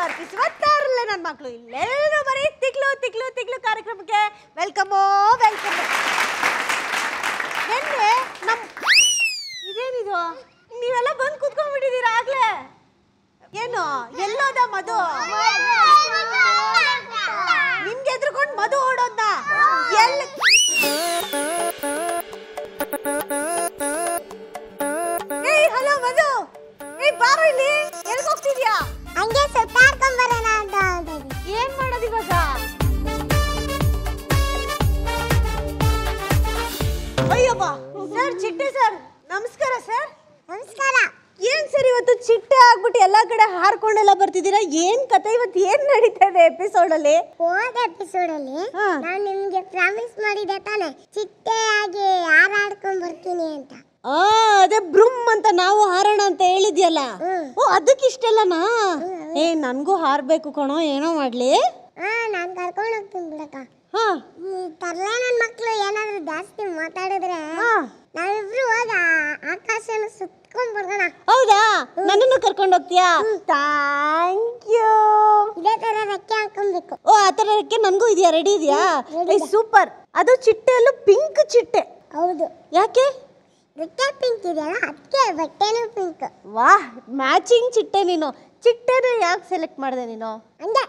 ಅರ್ಪಿಸುವತ್ತಾರಲ್ಲ ನನ್ನ ಮಕ್ಕಳು ಇಲ್ಲೆಲ್ಲರೂ ಬರೀ ತಿಕ್ಲು ತಿಕ್ಲು ತಿಕ್ಲು ಕಾರ್ಯಕ್ರಮಕ್ಕೆ ವೆಲ್ಕಮೋ ವೆಲ್ಕಮ್. ನಿನ್ನೆ ಇದೇನಿದು ನೀವೆಲ್ಲ ಬಂದು ಕೂತ್ಕೊಂಡ್ಬಿಟ್ಟಿದ್ದೀರಾ ಆಗ್ಲೇ? ಏನು ಎಲ್ಲೋದ ಮಧು? ನಿಮ್ಗೆ ಎದ್ರುಕೊಂಡು ಮಧು ಓಡೋದ್ನ ಎಲ್ಲ? ಏಯ್ ಹಲೋ ಮಧು, ಏಯ್ ಬಾರೋ ಇಲ್ಲಿ. ಎಲ್ಲಿಗೆ ಹೋಗ್ತಿದ್ಯಾ? ಹಂಗೆ ಸುತ್ತಾಡ್ಕೊಂಡ್ ಬರೋಣ ಅಂತ. ಏನ್ ಮಾಡೋದು ಇವಾಗ? ಅಯ್ಯಪ್ಪ ಸರ್, ಚಿಟ್ಟೆ ಸರ್, ನಮಸ್ಕಾರ ಸರ್. ನಮಸ್ಕಾರ. ಏನ್ ಸರ್ ಇವತ್ತು ಚಿಟ್ಟೆ ಆಗ್ಬಿಟ್ಟು ಎಲ್ಲಾ ಕಡೆ ಹಾರ್ಕೊಂಡೆಲ್ಲ ಬರ್ತಿದ್ದೀರಾ? ಏನ್ ಕತೆ ಇವತ್ತು? ಏನ್ ನಡೀತಾ ಇದೆ ಎಪಿಸೋಡ್ ಅಲ್ಲಿ? ಹೋದ ಎಪಿಸೋಡ್ ಅಲ್ಲಿ ನಾನು ನಿಮ್ಗೆ ಪ್ರಾಮಿಸ್ ಮಾಡಿದೆ ತಾನೆ ಚಿಟ್ಟೆ ಆಗಿ ಹಾರಾಡ್ಕೊಂಡ್ ಬರ್ತೀನಿ ಅಂತ. ಅದೇ ಬ್ರೂಮ್ ಅಂತ ನಾವು ಹಾರೋಣ ಅಂತ ಹೇಳಿದ್ಯಲ್ಲ. ಓ ಅದಕ್ಕೆ ಇಷ್ಟೆಲ್ಲನಾ? ಏ ನನ್ಗೂ ಹಾರ್ಬೇಕು ಕಣೋ, ಏನೋ ಮಾಡ್ಲಿ. ನಾನ್ ಕರ್ಕೊಂಡು ಹೋಗ್ತೀನಿ ಬಿಡಕ್ಕ. ತರ್ಲೆ ನನ್ ಮಕ್ಳು ಏನಾದ್ರು ಜಾಸ್ತಿ ಮಾತಾಡಿದ್ರೆ ನಾವಿಬ್ರು ಹೋಗ ಆಕಾಶನ ಸುತ್ಕೊಂಡ್ ಬರೋಣ. ಹೌದಾ? ನನ್ನನ್ನು ಕರ್ಕೊಂಡು ಹೋಗ್ತೀಯಾ? Thank you. ಇದೇ ತರ ರೆಕ್ಕೆ ಹಾಕೊಬೇಕು. ಓ ಆ ತರ ರೆಕ್ಕೆ ನನ್ಗೂ ಇದೆಯಾ? ರೆಡಿ ಇದೆಯಾ? ಸೂಪರ್. ಅದು ಚಿಟ್ಟೆಯಲ್ಲೂ ಪಿಂಕ್ ಚಿಟ್ಟೆ. ಹೌದು. ಯಾಕೆ? ರೆಕ್ಕೆ ಪಿಂಕ್ ಇದೆಯಲ್ಲ ಅದಕ್ಕೆ ಬಟ್ಟೆನೂ ಪಿಂಕ್. ವಾಹ್, ಮ್ಯಾಚಿಂಗ್ ಚಿಟ್ಟೆ. ನೀನು ಚಿಟ್ಟೆನ ಯಾಕೆ ಸೆಲೆಕ್ಟ್ ಮಾಡಿದೆ ನೀನು? ಹಂಗೆ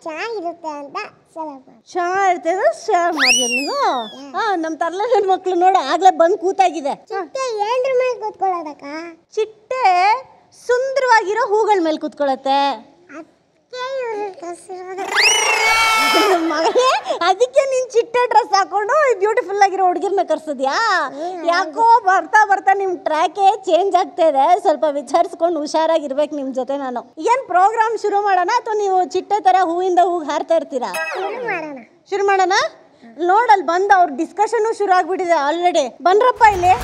ಚೆನ್ನಾಗಿರುತ್ತೆ ಅಂತ ಸೆಲೆಕ್ಟ್ ಮಾಡಿ. ಚೆನ್ನಾಗಿರುತ್ತೆ ಶೇರ್ ಮಾಡಿದೆ ನೀನು. ನಮ್ಮ ತರ್ಲೆ ನನ್ನ ಮಕ್ಳು ನೋಡು ಆಗ್ಲೇ ಬಂದು ಕೂತಾಗಿದೆ. ಚಿಟ್ಟೆ ಏನ್ರ ಮೇಲೆ ಕೂತ್ಕೊಳ್ಳೋದಕ್ಕ? ಚಿಟ್ಟೆ ಸುಂದರವಾಗಿರೋ ಹೂಗಳ ಮೇಲೆ ಕೂತ್ಕೊಳ್ಳುತ್ತೆ. ಮಗನೇ, ಅದಕ್ಕೆ ನೀನ್ ಚಿಟ್ಟೆ ಡ್ರೆಸ್ ಹಾಕೊಂಡು ಬ್ಯೂಟಿಫುಲ್ ಆಗಿರೋ ಹುಡುಗಿರ್ನ ಕರ್ಸಿದ್ಯಾ? ಯಾಕೋ ಬರ್ತಾ ಬರ್ತಾ ನಿಮ್ ಟ್ರ್ಯಾಕೇ ಚೇಂಜ್ ಆಗ್ತಾ ಇದೆ. ಸ್ವಲ್ಪ ವಿಚಾರಿಸ್ಕೊಂಡು ಹುಷಾರಾಗಿರ್ಬೇಕು ನಿಮ್ ಜೊತೆ ನಾನು. ಏನ್ ಪ್ರೋಗ್ರಾಮ್ ಶುರು ಮಾಡೋಣ ಅಥವಾ ನೀವು ಚಿಟ್ಟೆ ತರ ಹೂವಿಂದ ಹೂಗ್ ಹಾರ್ತಾ ಇರ್ತೀರಾ? ಶುರು ಮಾಡೋಣ. ನೋಡಲ್ ಬಂದ ಅವ್ರ ಡಿಸ್ಕಷನ್ ಶುರು ಆಗ್ಬಿಟ್ಟಿದೆ ಆಲ್ರೆಡಿ. ಬನ್ರಪ್ಪ ಇಲ್ಲಿ.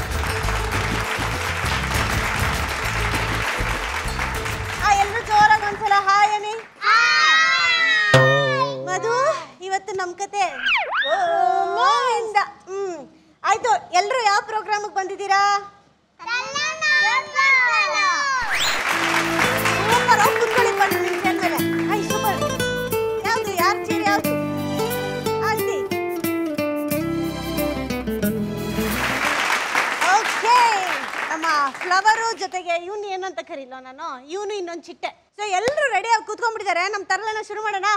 ಎಲ್ರು ಜೋರಾಗಿ ಒಂದ್ಸಲ ಹಾಯ್ ಅನ್ನಿ. ಮಧು, ಇವತ್ತು ನಮ್ ಕತೆ ಆಯ್ತು. ಎಲ್ರು ಯಾವ ಪ್ರೋಗ್ರಾಮಿಗೆ ಬಂದಿದ್ದೀರಾ? ಸೂಪರ್. ಯಾವ್ದು ಯಾರು ಚೇರಿ ಯಾವ್ದು? ಆಯ್ತು. ಓಕೆ, ನಮ್ಮ ಫ್ಲವರು ಜೊತೆಗೆ ಇವನು ಏನಂತ ಕರೀಲೋ ನಾನು, ಇವನು ಇನ್ನೊಂದು ಚಿಟ್ಟೆ. ಸೊ ಎಲ್ಲರೂ ರೆಡಿ ಆಗಿ ಕೂತ್ಕೊಂಡ್ಬಿಟ್ಟಿದ್ದಾರೆ. ನಮ್ಮ ತರಲೆನ ಶುರು ಮಾಡೋಣ.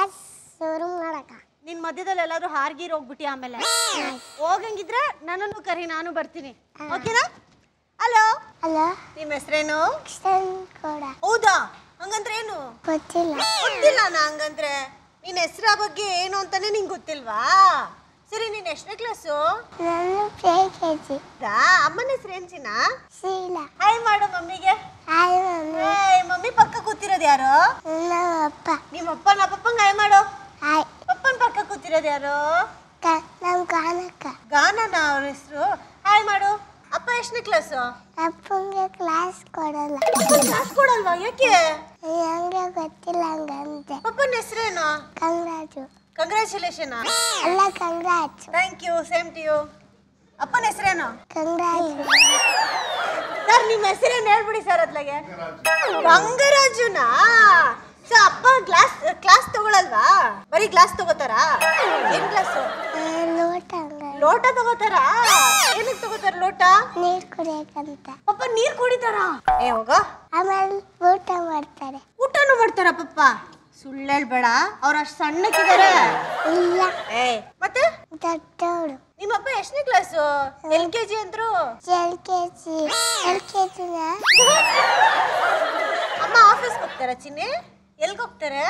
ಎಸ್, ಶುರು ಮಾಡಕ. ನಿನ್ ಮಧ್ಯದಲ್ಲಿ ಎಲ್ಲಾದ್ರೂ ಹಾರ್ಗೀರ್ ಹೋಗ್ಬಿಟ್ಟಿ ಆಮೇಲೆ ಹೋಗಂಗಿದ್ರೆ ನನ್ನನ್ನು ಕರಿ, ನಾನು ಬರ್ತೀನಿ. ಓಕೆನಾ? ಹಲೋ ಹಲೋ, ನಿಮ್ಮ ಹೆಸರೇನು? ಹೌದಾ? ಹಂಗಂದ್ರೆ ಏನು ಗೊತ್ತಿಲ್ಲ. ಗೊತ್ತಿಲ್ಲ ನಾ ಹಂಗಂದ್ರೆ. ನಿನ್ನ ಹೆಸರ ಬಗ್ಗೆ ಏನು ಅಂತಾನೆ ನಿಂಗೆ ಗೊತ್ತಿಲ್ವಾ? ಸರಿ, ನೀನ್ ಎಷ್ಟನೇ ಕ್ಲಾಸು? ನಾನು ಪ್ರೀಕೆಜಿ. ಅಮ್ಮನ ಹೆಸರು ಏನ್ ಚಿನ್ನ? ಶೀಲಾ. ಹಾಯ್ ಮಾಡು ಮಮ್ಮಿಗೆ. Hi mummy. ಮಮ್ಮಿ ಪಕ್ಕ ಕೂತಿರೋದು ಯಾರು? ನಮ್ಮ ಅಪ್ಪ. ನಿಮ್ಮ ಅಪ್ಪ. ನಮ್ಮ ಪಪ್ಪಂಗೆ ಹಾಯ್ ಮಾಡು. ಹಾಯ್. ಪಪ್ಪನ ಪಕ್ಕ ಕೂತಿರೋದು ಯಾರು? ನಮ್ಮ ಗಾನಕ್ಕ. ಗಾನನ ಅವ್ರ ಹೆಸರು. ಹಾಯ್ ಮಾಡು. ಅಪ್ಪ ಎಷ್ಟನೇ ಕ್ಲಾಸು? ಅಪ್ಪಂಗೆ ಕ್ಲಾಸ್ ಕೊಡಲ್ಲ. ಕ್ಲಾಸ್ ಕೊಡಲ್ವಾ? ಯಾಕೆ? ಹಂಗೆ ಗೊತ್ತಿಲ್ಲ ಹಂಗಂತೆ. ಪಪ್ಪನ ಹೆಸರೇನು? ಕಂಗ್ರಾಜು. ಕಂಗ್ರ್ಯಾಚುಲೇಷನ್. ಅಲ್ಲ, ಕಂಗ್ರಾಜ್. Thank you, same to you. ಅಪ್ಪನ ಹೆಸರೇನು? ಕಂಗ್ರಾಜು. ಸರ್ ನಿಮ್ಮ ಹೆಸರೇನು ಹೇಳ್ಬಿಡಿ ಸರ್ ಅದ್ಲಾಗೆ. ಗಂಗರಾಜುನಾ? ಸೊ ಅಪ್ಪ ಕ್ಲಾಸ್ ತಗೊಳಲ್ವಾ? ಬರೀ ಕ್ಲಾಸ್ ತಗೋತಾರಾ? ಏನ್ ಕ್ಲಾಸು? ಲೋಟ ತಗೋತಾರಾ? ಏನಕ್ಕೆ ತಗೋತಾರ ಲೋಟ? ನೀರ್ ಕುಡಿಯಕಂತ. ಪಪ್ಪ ನೀರ್ ಕುಡಿತಾರಾ? ಏ ಹೋಗ. ಆಮೇಲೆ ಊಟ ಮಾಡ್ತಾರೆ. ಊಟನೂ ಮಾಡ್ತಾರ ಪಪ್ಪ? ಸುಳ್ಳು ಹೇಳ್ಬೇಡ, ಅವ್ರು ಅಷ್ಟು ಸಣ್ಣಕ್ಕಿದ್ದಾರೆ. ಇಲ್ಲ. ಏ ಮತ್ತೆ ದೊಡ್ಡವಳು. ನಿಮ್ಮಪ್ಪ ಎಷ್ಟನೇ ಕ್ಲಾಸು? LKG ಅಂದ್ರು. LKG. ಅಮ್ಮ ಆಫೀಸ್ಗೆ ಹೋಗ್ತಾರ ಚಿನ್ನಿ? ಎಲ್ಗೆ ಹೋಗ್ತಾರೆ?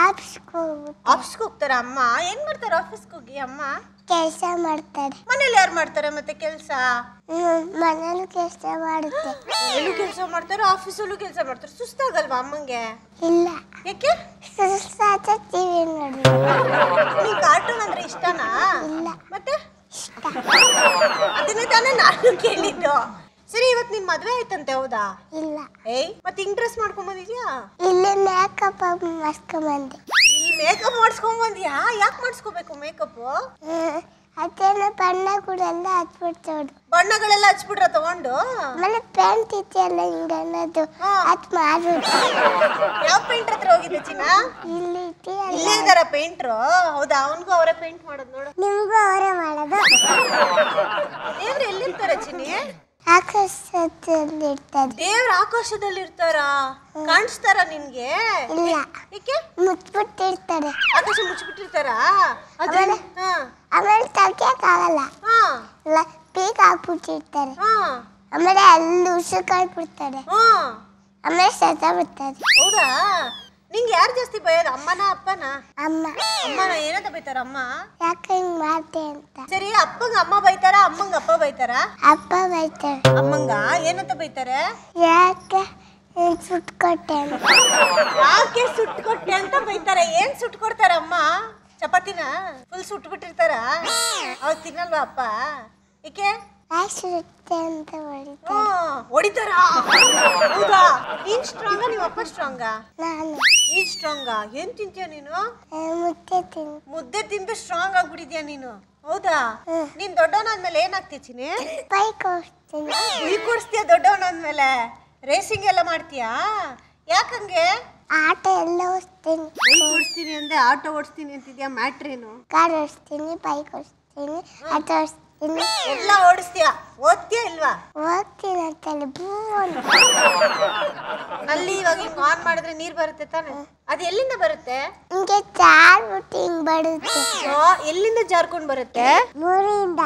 ಆಫೀಸ್ಗೆ ಹೋಗ್ತಾರ. ಅಮ್ಮ ಏನ್ ಮಾಡ್ತಾರೆ ಆಫೀಸ್ಗೆ ಹೋಗಿ? ಅಮ್ಮ ಕೆಲಸ ಮಾಡ್ತಾರೆ. ಮನೇಲಿ ಯಾರು ಮಾಡ್ತಾರೆ ಮತ್ತೆ ಕೆಲಸ? ಮನೇಲಿ ಕೆಲಸ ಮಾಡುತ್ತೆ. ಎಲ್ಲೂ ಕೆಲಸ ಮಾಡ್ತಾರೆ, ಆಫೀಸಲ್ಲೂ ಕೆಲಸ ಮಾಡ್ತಾರೆ. ಸುಸ್ತಾಗಲ್ವಾ ಅಮ್ಮಂಗೆ? ಇಲ್ಲ. ಯಾಕೆ? ಸುಸ್ತಾದ ಟಿವಿ ನೋಡಿ. ನೀನ್ ಕಾರ್ಟೂನ್ ಅಂದ್ರೆ ಇಷ್ಟನಾ? ಇಲ್ಲ. ಮತ್ತೆ ಅದನ್ನೇ ತಾನೇ ನಾನು ಕೇಳಿದ್ದು. ಸರಿ, ಇವತ್ತು ನಿನ್ ಮದ್ವೆ ಆಯ್ತಂತೆ, ಹೌದಾ? ಇಲ್ಲ. ಏಯ್, ಮತ್ತೆ ಹಿಂಗ್ ಡ್ರೆಸ್ ಮಾಡ್ಕೊಂಡ್ ಬಂದಿದ್ಯಾ? ಇಲ್ಲಿ ಮೇಕಪ್ ಮಾಡಿಸ್ಕೊಂಡ್ ಬಂದೆ. ಇಲ್ಲಿ ಮೇಕಪ್ ಮಾಡಿಸ್ಕೊಂಡ್ ಬಂದ್ಯಾ? ಯಾಕೆ ಮಾಡಿಸ್ಕೋಬೇಕು ಮೇಕಪ್? ಅದೆಲ್ಲ ಬಣ್ಣ ಕೂಡ ಎಲ್ಲ ಹಚ್ಬಿಡ್ತವ್ರು. ಬಣ್ಣಗಳೆಲ್ಲ ಹಚ್ಬಿಟ್ರ ತಗೊಂಡು ಆಮೇಲೆ ಪೇಂಟ್ ಇದೆಯಲ್ಲ ಹಿಂಗೆ ಅನ್ನೋದು ಅದು ಮಾಡ್ಬಿಟ್ಟು. ಯಾವ ಪೇಂಟ್ರ್ ಹತ್ರ ಹೋಗಿದ್ದೆ ಚಿನ್ನ? ಇಲ್ಲಿ ಇಲ್ಲೇ ಇದಾರ ಪೇಂಟ್ರು? ಹೌದಾ, ಅವನಿಗೂ ಅವರೇ ಪೇಂಟ್ ಮಾಡೋದು ನೋಡು. ನಿಮಗೂ ಅವರೇ ಮಾಡೋದು. ದೇವ್ರು ಎಲ್ಲಿರ್ತಾರೆ ಚಿನ್ನಿ? ಆಕಾಶದಲ್ಲಿ ಇರ್ತದೆ. ದೇವ್ರ ಆಕಾಶದಲ್ಲಿ ಇರ್ತಾರ? ಕಾಣಿಸ್ತಾರ ನಿನ್ಗೆ? ಇಲ್ಲ, ಏಕೆ? ಮುಚ್ಬಿಟ್ಟಿರ್ತಾರೆ. ಆಕಾಶ ಮುಚ್ಚಿಬಿಟ್ಟಿರ್ತಾರ? ಆಮೇಲೆ ತೆಗಿಯಕ್ಕಾಗಲ್ಲ, ಇಲ್ಲ ಪೀಕ್ ಹಾಕ್ಬಿಟ್ಟಿರ್ತಾರೆ. ಆಮೇಲೆ ಅಲ್ಲಿ ಉಸುಕಾಯ್ಬಿಡ್ತಾರೆ, ಆಮೇಲೆ ಸತ್ತ ಬಿಡ್ತಾರೆ. ಹೌದಾ? ನಿಂಗೆ ಯಾರು ಜಾಸ್ತಿ ಬೈಯೋದು, ಅಮ್ಮನ ಅಪ್ಪನ? ಅಮ್ಮ. ಅಮ್ಮನ ಏನಂತ ಬೈತಾರ ಅಮ್ಮ? ಯಾಕೆ ಹಿಂಗ್ ಮಾಡ್ತೆ ಅಂತ. ಸರಿ, ಅಪ್ಪಂಗ ಅಮ್ಮ ಬೈತಾರ, ಅಮ್ಮಂಗ ಅಪ್ಪ ಬೈತಾರ? ಅಪ್ಪ ಬೈತಾರೆ. ಅಮ್ಮಂಗ ಏನಂತ ಬೈತಾರೆ? ಯಾಕೆ ಸುಟ್ಕೊಟ್ಟೆ ಅಂತ. ಯಾಕೆ ಸುಟ್ಟು ಕೊಟ್ಟೆ ಅಂತ ಬೈತಾರೆ. ಏನ್ ಸುಟ್ಟು ಕೊಡ್ತಾರ ಅಮ್ಮ? ಚಪಾತಿನ ಫುಲ್ ಸುಟ್ಟು ಬಿಟ್ಟಿರ್ತಾರ? ಅವಾಗ ತಿನ್ನಲ್ವಾ ಅಪ್ಪ? ಏಕೆ? ಯಾಕೆ ಸುಡುತ್ತೆ ಅಂತ ಹೊಡಿತಾರ? ಹೌದಾ? ನೀನ್ ಸ್ಟ್ರಾಂಗ, ನಿಮ್ಮ ಅಪ್ಪ ಸ್ಟ್ರಾಂಗ? ನಾನು. ನೀನ್ ಸ್ಟ್ರಾಂಗ? ಏನ್ ತಿಂತೀಯ ನೀನು? ಮುದ್ದೆ ತಿನ್. ಮುದ್ದೆ ತಿಂದು ಸ್ಟ್ರಾಂಗ್ ಆಗ್ಬಿಟ್ಟಿದ್ಯಾ ನೀನು? ಹೌದಾ? ನೀನ್ ದೊಡ್ಡವನಾದ್ಮೇಲೆ ಏನಾಗ್ತೀಯ ಚಿನ್ನಿ? ಬೈಕ್ ಓಡಿಸ್ತೀನಿ. ಬೈಕ್ ಓಡಿಸ್ತೀಯ ದೊಡ್ಡವನಾದ್ಮೇಲೆ? ರೇಸಿಂಗ್ ಎಲ್ಲ ಮಾಡ್ತೀಯಾ? ಯಾಕಂಗೆ? ಆಟೋ ಎಲ್ಲ ಓಡಿಸ್ತೀನಿ. ಬೈಕ್ ಓಡಿಸ್ತೀನಿ ಅಂದೆ, ಆಟೋ ಓಡಿಸ್ತೀನಿ ಅಂತಿದ್ಯಾ, ಮ್ಯಾಟ್ರೇನು? ಕಾರ್ ಓಡಿಸ್ತೀನಿ, ಬೈಕ್ ಓಡಿಸ್ತೀನಿ, ಆಟೋ ಓಡಿಸ್ತೀನಿ, ಎಲ್ಲ ಓಡಿಸ್ತೀಯ. ಓದ್ತೀಯ ಇಲ್ವಾ? ಓದ್ತೀನಿ ಅಂತೇಳಿ ನಲ್ಲಿ ಇವಾಗ ಹಿಂಗ್ ಆನ್ ಮಾಡಿದ್ರೆ ನೀರ್ ಬರುತ್ತೆ ತಾನೆ? ಅದು ಎಲ್ಲಿಂದ ಬರುತ್ತೆ? ಹಿಂಗೆ ಜಾರ್ಬಿಟ್ಟು ಹಿಂಗ್ ಬರುತ್ತೆ. ಎಲ್ಲಿಂದ ಜಾರ್ಕೊಂಡ್ ಬರುತ್ತೆ? ಮೂರಿಂದ.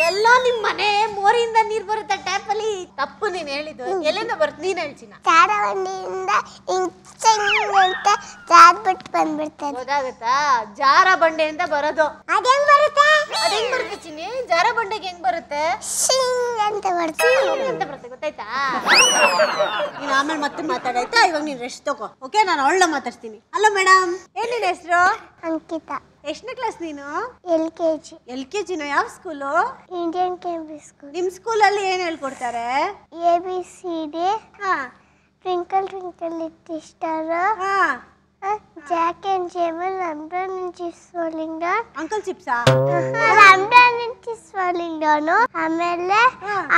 ಎಲ್ಲ ನಿಮ್ ಮನೆ ಮೋರಿಯಿಂದ ನೀರ್ ಬರುತ್ತೆ ಟ್ಯಾಪ್ ಅಲ್ಲಿ? ತಪ್ಪು ನೀನ್ ಹೇಳಿದ್ದು. ಎಲ್ಲಿಂದ ಬರುತ್ತೆ ನೀನ್ ಹೇಳ್ಚಿನ? ಜಾರಬಂಡಿಯಿಂದ ಹಿಂಗ್ ಅಂತ ಜಾರ್ಬಿಟ್ಟು ಬಂದ್ಬಿಡ್ತದೆ. ಗೊತ್ತಾಗುತ್ತಾ? ಜಾರ ಬಂಡೆಯಿಂದ ಬರೋದು. ಅದೇಂಗ್ ಬರುತ್ತೆ? ಅದೇಂಗ್ ಬರುತ್ತೆ ಚಿನ್ನಿ? ಜಾರ ಬಂಡೆಗೆ ಹೆಂಗ್ ಬರುತ್ತೆ? ಶಿಂಗ್ ಅಂತ ಬರುತ್ತೆ. ಅಂತ ಬರುತ್ತೆ, ಗೊತ್ತಾಯ್ತಾ? ನೀನ್ ಆಮೇಲೆ ಮತ್ತೆ ಮಾತಾಡಾಯ್ತಾ? ಇವಾಗ ನೀನ್ ರೆಸ್ಟ್ ತಗೋ, ಓಕೆ? ನಾನು ಅವಳ ಮಾತಾಡ್ತೀನಿ. ಹಲೋ ಮೇಡಮ್, ಏನ್ ನಿನ್ ಹೆಸರು? ಅಂಕಿತಾ. ಎಷ್ಟನೇ ಕ್ಲಾಸ್ ನೀನು? LKG. LKG ನ? ಯಾವ ಸ್ಕೂಲು? Indian Kempi school. ನಿಮ್ ಸ್ಕೂಲಲ್ಲಿ ಏನ್ ಹೇಳ್ಕೊಡ್ತಾರೆ? ABCD, twinkle twinkle little star, Jack and ಜೇಬಲ್, ರಂಬನ್ and chips falling down. Uncle ಚಿಪ್ಸಾ? ರಂಬನ್ ಅಂಡ್ ಚಿಪ್ಸ್ ಫಾಲಿಂಗ್ ಡೌನ್. ಆಮೇಲೆ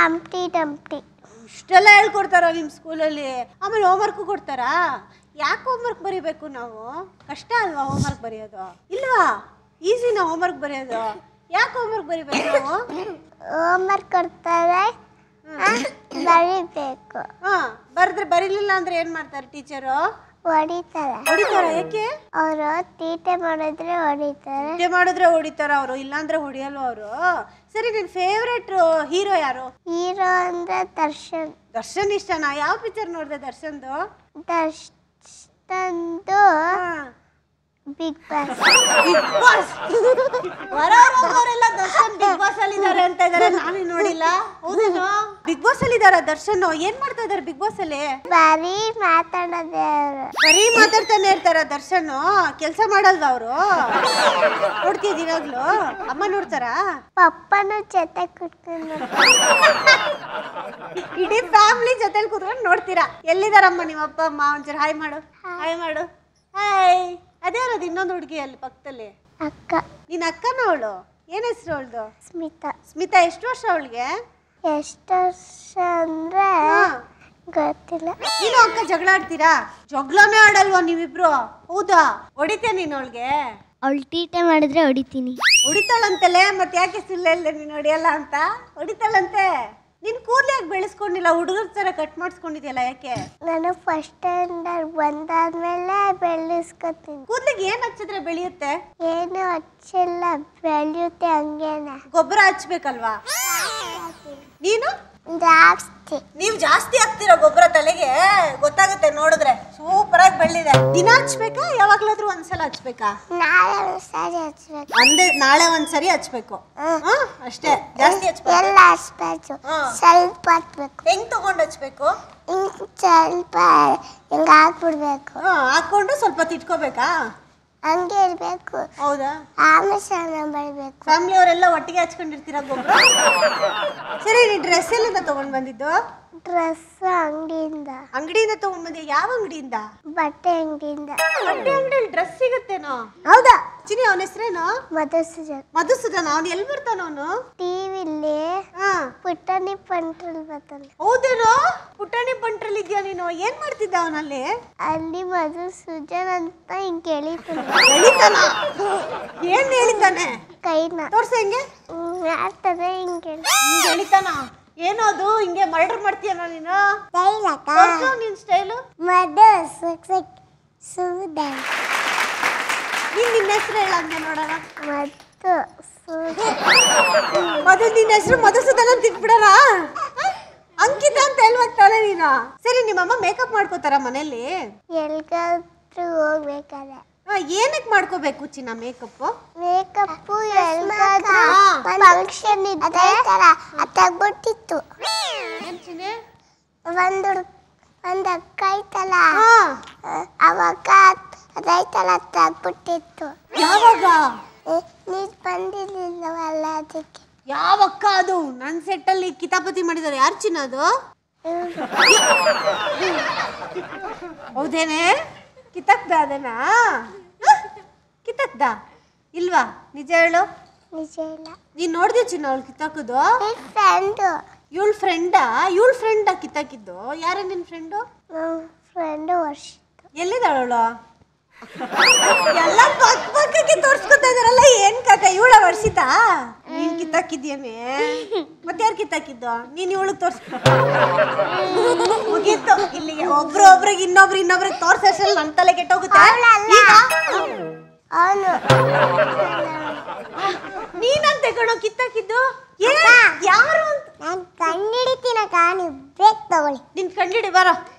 ಹಂಪ್ಟಿ ಡಂಪ್ಟಿ. ಇಷ್ಟೆಲ್ಲ ಹೇಳ್ಕೊಡ್ತಾರ ನಿಮ್ ಸ್ಕೂಲಲ್ಲಿ? ಆಮೇಲೆ ಹೋಮ್ವರ್ಕ್ ಕೊಡ್ತಾರಾ? ಯಾಕೆ ಹೋಮ್ವರ್ಕ್ ಬರೀಬೇಕು ನಾವು? ಕಷ್ಟ ಅಲ್ವಾ ಹೋಮ್ವರ್ಕ್ ಬರೆಯೋದು? ಇಲ್ವಾ? ಈಸಿನ ಹೋಮ್ವರ್ಕ್ ಬರೆಯೋದು? ಯಾಕೆ ಹೋಮ್ವರ್ಕ್ ಬರೀಬೇಕು ನಾವು? ಹೋಮ್ವರ್ಕ್ ಕೊಡ್ತಾರೆ, ಬರೀಬೇಕು. ಬರೆದ್ರೆ ಬರೀಲಿಲ್ಲ ಅಂದ್ರೆ ಏನ್ ಮಾಡ್ತಾರೆ ಟೀಚರು? ಹೊಡಿತಾರೆ. ಹೊಡಿತಾರ? ಯಾಕೆ? ಅವರು ತೀಟೆ ಮಾಡಿದ್ರೆ ಹೊಡಿತಾರೆ. ತೀಟೆ ಮಾಡಿದ್ರೆ ಹೊಡಿತಾರ ಅವರು, ಇಲ್ಲಾಂದ್ರೆ ಹೊಡಿಯಲ್ವ ಅವರು? ಸರಿ, ನಿನ್ ಫೇವ್ರೆಟ್ ಹೀರೋ ಯಾರು? ಹೀರೋ ಅಂದ್ರೆ ದರ್ಶನ್. ದರ್ಶನ್ ಇಷ್ಟನಾ? ಯಾವ ಪಿಕ್ಚರ್ ನೋಡಿದೆ ದರ್ಶನ್ದು? ದರ್ಶನ್ದು ಬಿಗ್ ಬಾಸ್. ಬಿಗ್ ಬಾಸ್ ಬರೋರೆಲ್ಲ ದರ್ಶನ್ ಬಿಗ್ ಬಾಸ್ ಅಲ್ಲಿ ಇದಾರೆ ಅಂತ ಇದಾರೆ, ನಾನು ನೋಡಿಲ್ಲ. ಹೌದೇನೋ? ಬಿಗ್ ಬಾಸ್ ಅಲ್ಲಿ ಇದಾರ ದರ್ಶನ್? ಏನ್ ಮಾಡ್ತಾ ಇದಾರೆ ಬಿಗ್ ಬಾಸ್ ಅಲ್ಲಿ? ಬರೀ ಮಾತಾಡೋದೇ ಅವರು. ಬರೀ ಮಾತಾಡ್ತಾನೆ ಇರ್ತಾರ ದರ್ಶನ್? ಕೆಲ್ಸ ಮಾಡಲ್ವಾ ಅವರು? ನೋಡ್ತಿದ್ದೀನಾಗ್ಲು ಅಮ್ಮ ನೋಡ್ತಾರ? ಪಪ್ಪನ ಜೊತೆ ಕುತ್ಕೊಂಡು ಇಡೀ ಫ್ಯಾಮಿಲಿ ಜೊತೆಲಿ ಕೂತ್ಕೊಂಡು ನೋಡ್ತೀರಾ? ಎಲ್ಲಿದಾರಮ್ಮ ನಿಮ್ಮ ಅಪ್ಪ ಅಮ್ಮ? ಒಂಚೂರು ಹಾಯ್ ಮಾಡು, ಹಾಯ್ ಮಾಡು, ಹಾಯ್. ಅದೇ ಇರೋದು ಇನ್ನೊಂದು ಹುಡುಗಿ ಅಲ್ಲಿ ಪಕ್ಕದಲ್ಲಿ. ಅಕ್ಕ. ನಿನ್ನ ಅಕ್ಕನ ಅವಳು? ಏನ್ ಹೆಸರು ಅವಳ್ದು? ಸ್ಮಿತಾ. ಸ್ಮಿತಾ. ಎಷ್ಟು ವರ್ಷ ಅವಳಿಗೆ? ಎಷ್ಟು ವರ್ಷ ಅಂದ್ರೆ ಗೊತ್ತಿಲ್ಲ. ನೀನು ಅಕ್ಕ ಜಗಳ ಆಡ್ತೀರಾ? ಜಗಳನೇ ಆಡಲ್ವಾ ನೀವಿಬ್ರು? ಹೌದಾ? ಹೊಡಿತೀಯ ನೀನು ಅವಳಿಗೆ? ಅವಳು ತೀಟೆ ಮಾಡಿದ್ರೆ ಹೊಡಿತೀನಿ. ಹೊಡಿತಾಳಂತಲೇ? ಮತ್ತೆ ಯಾಕೆ ಸುಳ್ಳು ಹೇಳ್ದೆ ನೀನು ಹೊಡಿಯಲ್ಲ ಅಂತ? ಹೊಡಿತಾಳಂತೆ. ನಿನ್ ಕೂದಲು ಯಾಕೆ ಬೆಳೆಸ್ಕೊಂಡಿಲ್ಲ? ಹುಡುಗರ ತರ ಕಟ್ ಮಾಡಿಸ್ಕೊಂಡಿದ್ಯಲ್ಲ, ಯಾಕೆ? ನಾನು ಫಸ್ಟ್ ಸ್ಟ್ಯಾಂಡರ್ಡ್ ಬಂದಾದ್ಮೇಲೆ ಬೆಳೆಸ್ಕೊತೀನಿ. ಕೂದಲಿಗೆ ಏನ್ ಹಚ್ಚಿದ್ರೆ ಬೆಳೆಯುತ್ತೆ? ಏನು ಹಚ್ಚಿಲ್ಲ, ಬೆಳೆಯುತ್ತೆ ಹಂಗೇನೆ. ಗೊಬ್ಬರ ಹಚ್ಬೇಕಲ್ವಾ? ನೀನು ಜಾಸ್ತಿ. ನೀವು ಜಾಸ್ತಿ ಹಾಕ್ತೀರಾ ಗೊಬ್ಬರ ತಲೆಗೆ? ಗೊತ್ತಾಗುತ್ತೆ ನೋಡಿದ್ರೆ. ಸೂಪರ್ ಆಗಿ ಬೆಳೆದಿದೆ. ದಿನ ಹಚ್ಬೇಕಾ? ಯಾವಾಗ್ಲಾದ್ರೂ ಒಂದ್ಸಲ ಹಚ್ಬೇಕಾ? ನಾಳೆ ಒಂದ್ಸರಿ ಹಚ್ಬೇಕು. ನಾಳೆ ಒಂದ್ಸರಿ ಹಚ್ಬೇಕು ಅಷ್ಟೇ? ಜಾಸ್ತಿ ಹಚ್ಬೇಕು? ಎಲ್ಲ ಹಚ್ಬೇಕು, ಸ್ವಲ್ಪ ಹಚ್ಬೇಕು. ಹೆಂಗ್ ತಗೊಂಡ್ ಹಚ್ಬೇಕು? ಹಿಂಗ್ ಸ್ವಲ್ಪ ಹಿಂಗ ಹಾಕ್ಬಿಡ್ಬೇಕು. ಹಾಕೊಂಡು ಸ್ವಲ್ಪ ತಿಟ್ಕೋಬೇಕಾ? ಹಂಗೆ ಇರ್ಬೇಕು. ಹೌದಾ? ಆಮೇಲೆ ಸ್ನಾನ ಮಾಡಬೇಕು. ಫ್ಯಾಮಿಲಿ ಅವರೆಲ್ಲ ಒಟ್ಟಿಗೆ ಹಚ್ಕೊಂಡಿರ್ತೀರಾ ಗೊಬ್ಬರ? ಸರಿ, ನೀ ಡ್ರೆಸ್ ಎಲ್ಲಿಂದ ತಗೊಂಡ್ ಬಂದಿದ್ದು? ಡ್ರೆಸ್ ಅಂಗಡಿಯಿಂದ. ಅಂಗಡಿಯಿಂದ ತಗೊಂಡ್ ಬಂದಿ? ಯಾವ ಅಂಗಡಿಯಿಂದ? ಬಟ್ಟೆ ಅಂಗಡಿಯಿಂದ. ಬಟ್ಟೆ ಅಂಗಡಿಯಲ್ಲಿ ಡ್ರೆಸ್ ಸಿಗುತ್ತೇನೋ? ಹೌದಾ? ಚಿನಿ ಅವನ ಹೆಸರೇನು? ಮಧುಸೂದನ್. ಮಧುಸೂದನ್. ಅವ್ನು ಎಲ್ಲಿ ಬರ್ತಾನ ಅವನು? ಟಿವಿಲಿ ಪುಟ್ಟಣಿ ಪಂಟ್ರಲ್ಲಿ ಬರ್ತಾನೆ. ಹೌದೇನೋ? ಪುಟ್ಟಣಿ ಪಂಟ್ರಲ್ಲಿ ಇದೆಯಾ ನೀನು? ಏನ್ ಮಾಡ್ತಿದ್ದ ಅವನಲ್ಲಿ? ಅಲ್ಲಿ ಮಧುಸೂದನ್ ಅಂತ ಹಿಂಗೆ ಎಳಿತಾನ. ಏನ್ ಹೇಳಿದ್ದಾನೆ? ಕೈನ ತೋರ್ಸ ಹೆಂಗೆ ಮಾಡ್ತಾರೆ ಹಿಂಗೆ ಎಳಿತಾನ. ಏನೋ ಅದು ಹಿಂಗೆ ಮರ್ಡರ್ ಮಾಡ್ತೀಯನ ನೀನು? ನಿನ್ ಸ್ಟೈಲು. ಮಧುಸೂದನ್. ನೀನ್ ನಿನ್ನ ಹೆಸರು ಹೇಳಂಗೆ ನೋಡೋಣ. ಮಧು ನಿನ್ನ ಹೆಸರು ಮಧುಸೂದನ್ ಅಂತ ಇಟ್ಬಿಡೋಣ. ಅಂಕಿತ ಅಂತ ಹೇಳ್ಬೇಕಾನೆ ನೀನು. ಸರಿ, ನಿಮ್ಮಮ್ಮ ಮೇಕಪ್ ಮಾಡ್ಕೋತಾರ ಮನೇಲಿ? ಎಲ್ಗಾದ್ರೂ ಹೋಗ್ಬೇಕಾದ್ರೆ. ಏನಕ್ಕೆ ಮಾಡ್ಕೋಬೇಕು ಚಿನ್ನ ಮೇಕಪ್? ಮೇಕಪ್ ಎಲ್ಗಾದ್ರೂ ಫಂಕ್ಷನ್ ಇದ್ದರೆ ಅತ್ತಾಗ್ಬಿಟ್ಟಿತ್ತು. ಏನ್ ಚಿನ್ನೆ? ಒಂದು ಅಕ್ಕ ಐತಲ್ಲ, ಅವಾಗ ಅದೈತಲ್ಲ ಅತ್ತಾಗ್ಬಿಟ್ಟಿತ್ತು. ಯಾವಾಗ? ನೀರು ಬಂದಿರ್ಲಿಲ್ಲವಲ್ಲ ಅದಕ್ಕೆ. ಯಾವ ಅಕ್ಕ ಅದು? ನನ್ನ ಸೆಟ್ಟಲ್ಲಿ ಕಿತಾಪತಿ ಮಾಡಿದಾರೆ. ಯಾರು ಚಿನ್ನ ಅದು? ಹೌದೇನೆ? ಕಿತ್ತಕ್ದ ಅದನ್ನ? ಕಿತ್ತಕ್ದ ಇಲ್ವಾ? ನಿಜ ಹೇಳು. ನಿಜ ಇಲ್ಲ. ನೀನ್ ನೋಡ್ದೆ ಚಿನ್ನ ಅವಳು ಕಿತ್ತಾಕುದು? ಫ್ರೆಂಡು. ಇವಳ ಫ್ರೆಂಡಾ? ಇವಳ ಫ್ರೆಂಡಾ ಕಿತ್ತಾಕಿದ್ದು? ಯಾರ ನಿನ್ ಫ್ರೆಂಡು? ಫ್ರೆಂಡು ವರ್ಷ. ಎಲ್ಲಿದ್ದಾಳವಳು? ಎಲ್ಲ ಪಕ್ಕಕ್ಕೆ ತೋರ್ಸ್ಕೊತಾ ಇದಾರಲ್ಲ. ಏನ್ ಕಾಕ ಇವಳ ವರ್ಷಿತಾ? ನೀನ್ ಕಿತ್ತಾಕಿದ್ಯೇನೆ? ಮತ್ತೆ ಯಾರು ಕಿತ್ತಾಕಿದ್ದು? ನೀನ್ ಇವಳಿಗೆ ತೋರ್ಸ್ ಮುಗೀತು ಇಲ್ಲಿಗೆ. ಒಬ್ರಿಗೆ ಇನ್ನೊಬ್ರಿಗೆ ತೋರ್ಸಲ್ಲಿ ನನ್ನ ತಲೆ ಕೆಟ್ಟೋಗುತ್ತೆ. ನೀನಂತೆ ಕಣೋ ಕಿತ್ತಾಕಿದ್ದು. ಯಾರು? ನಾನು ಕಂಡಿಡಿತೀನಕ್ಕ, ನೀವು ಬ್ರೇಕ್ ತಗೊಳ್ಳಿ. ನಿನ್ ಕಂಡಿಡಿ ಬಾರ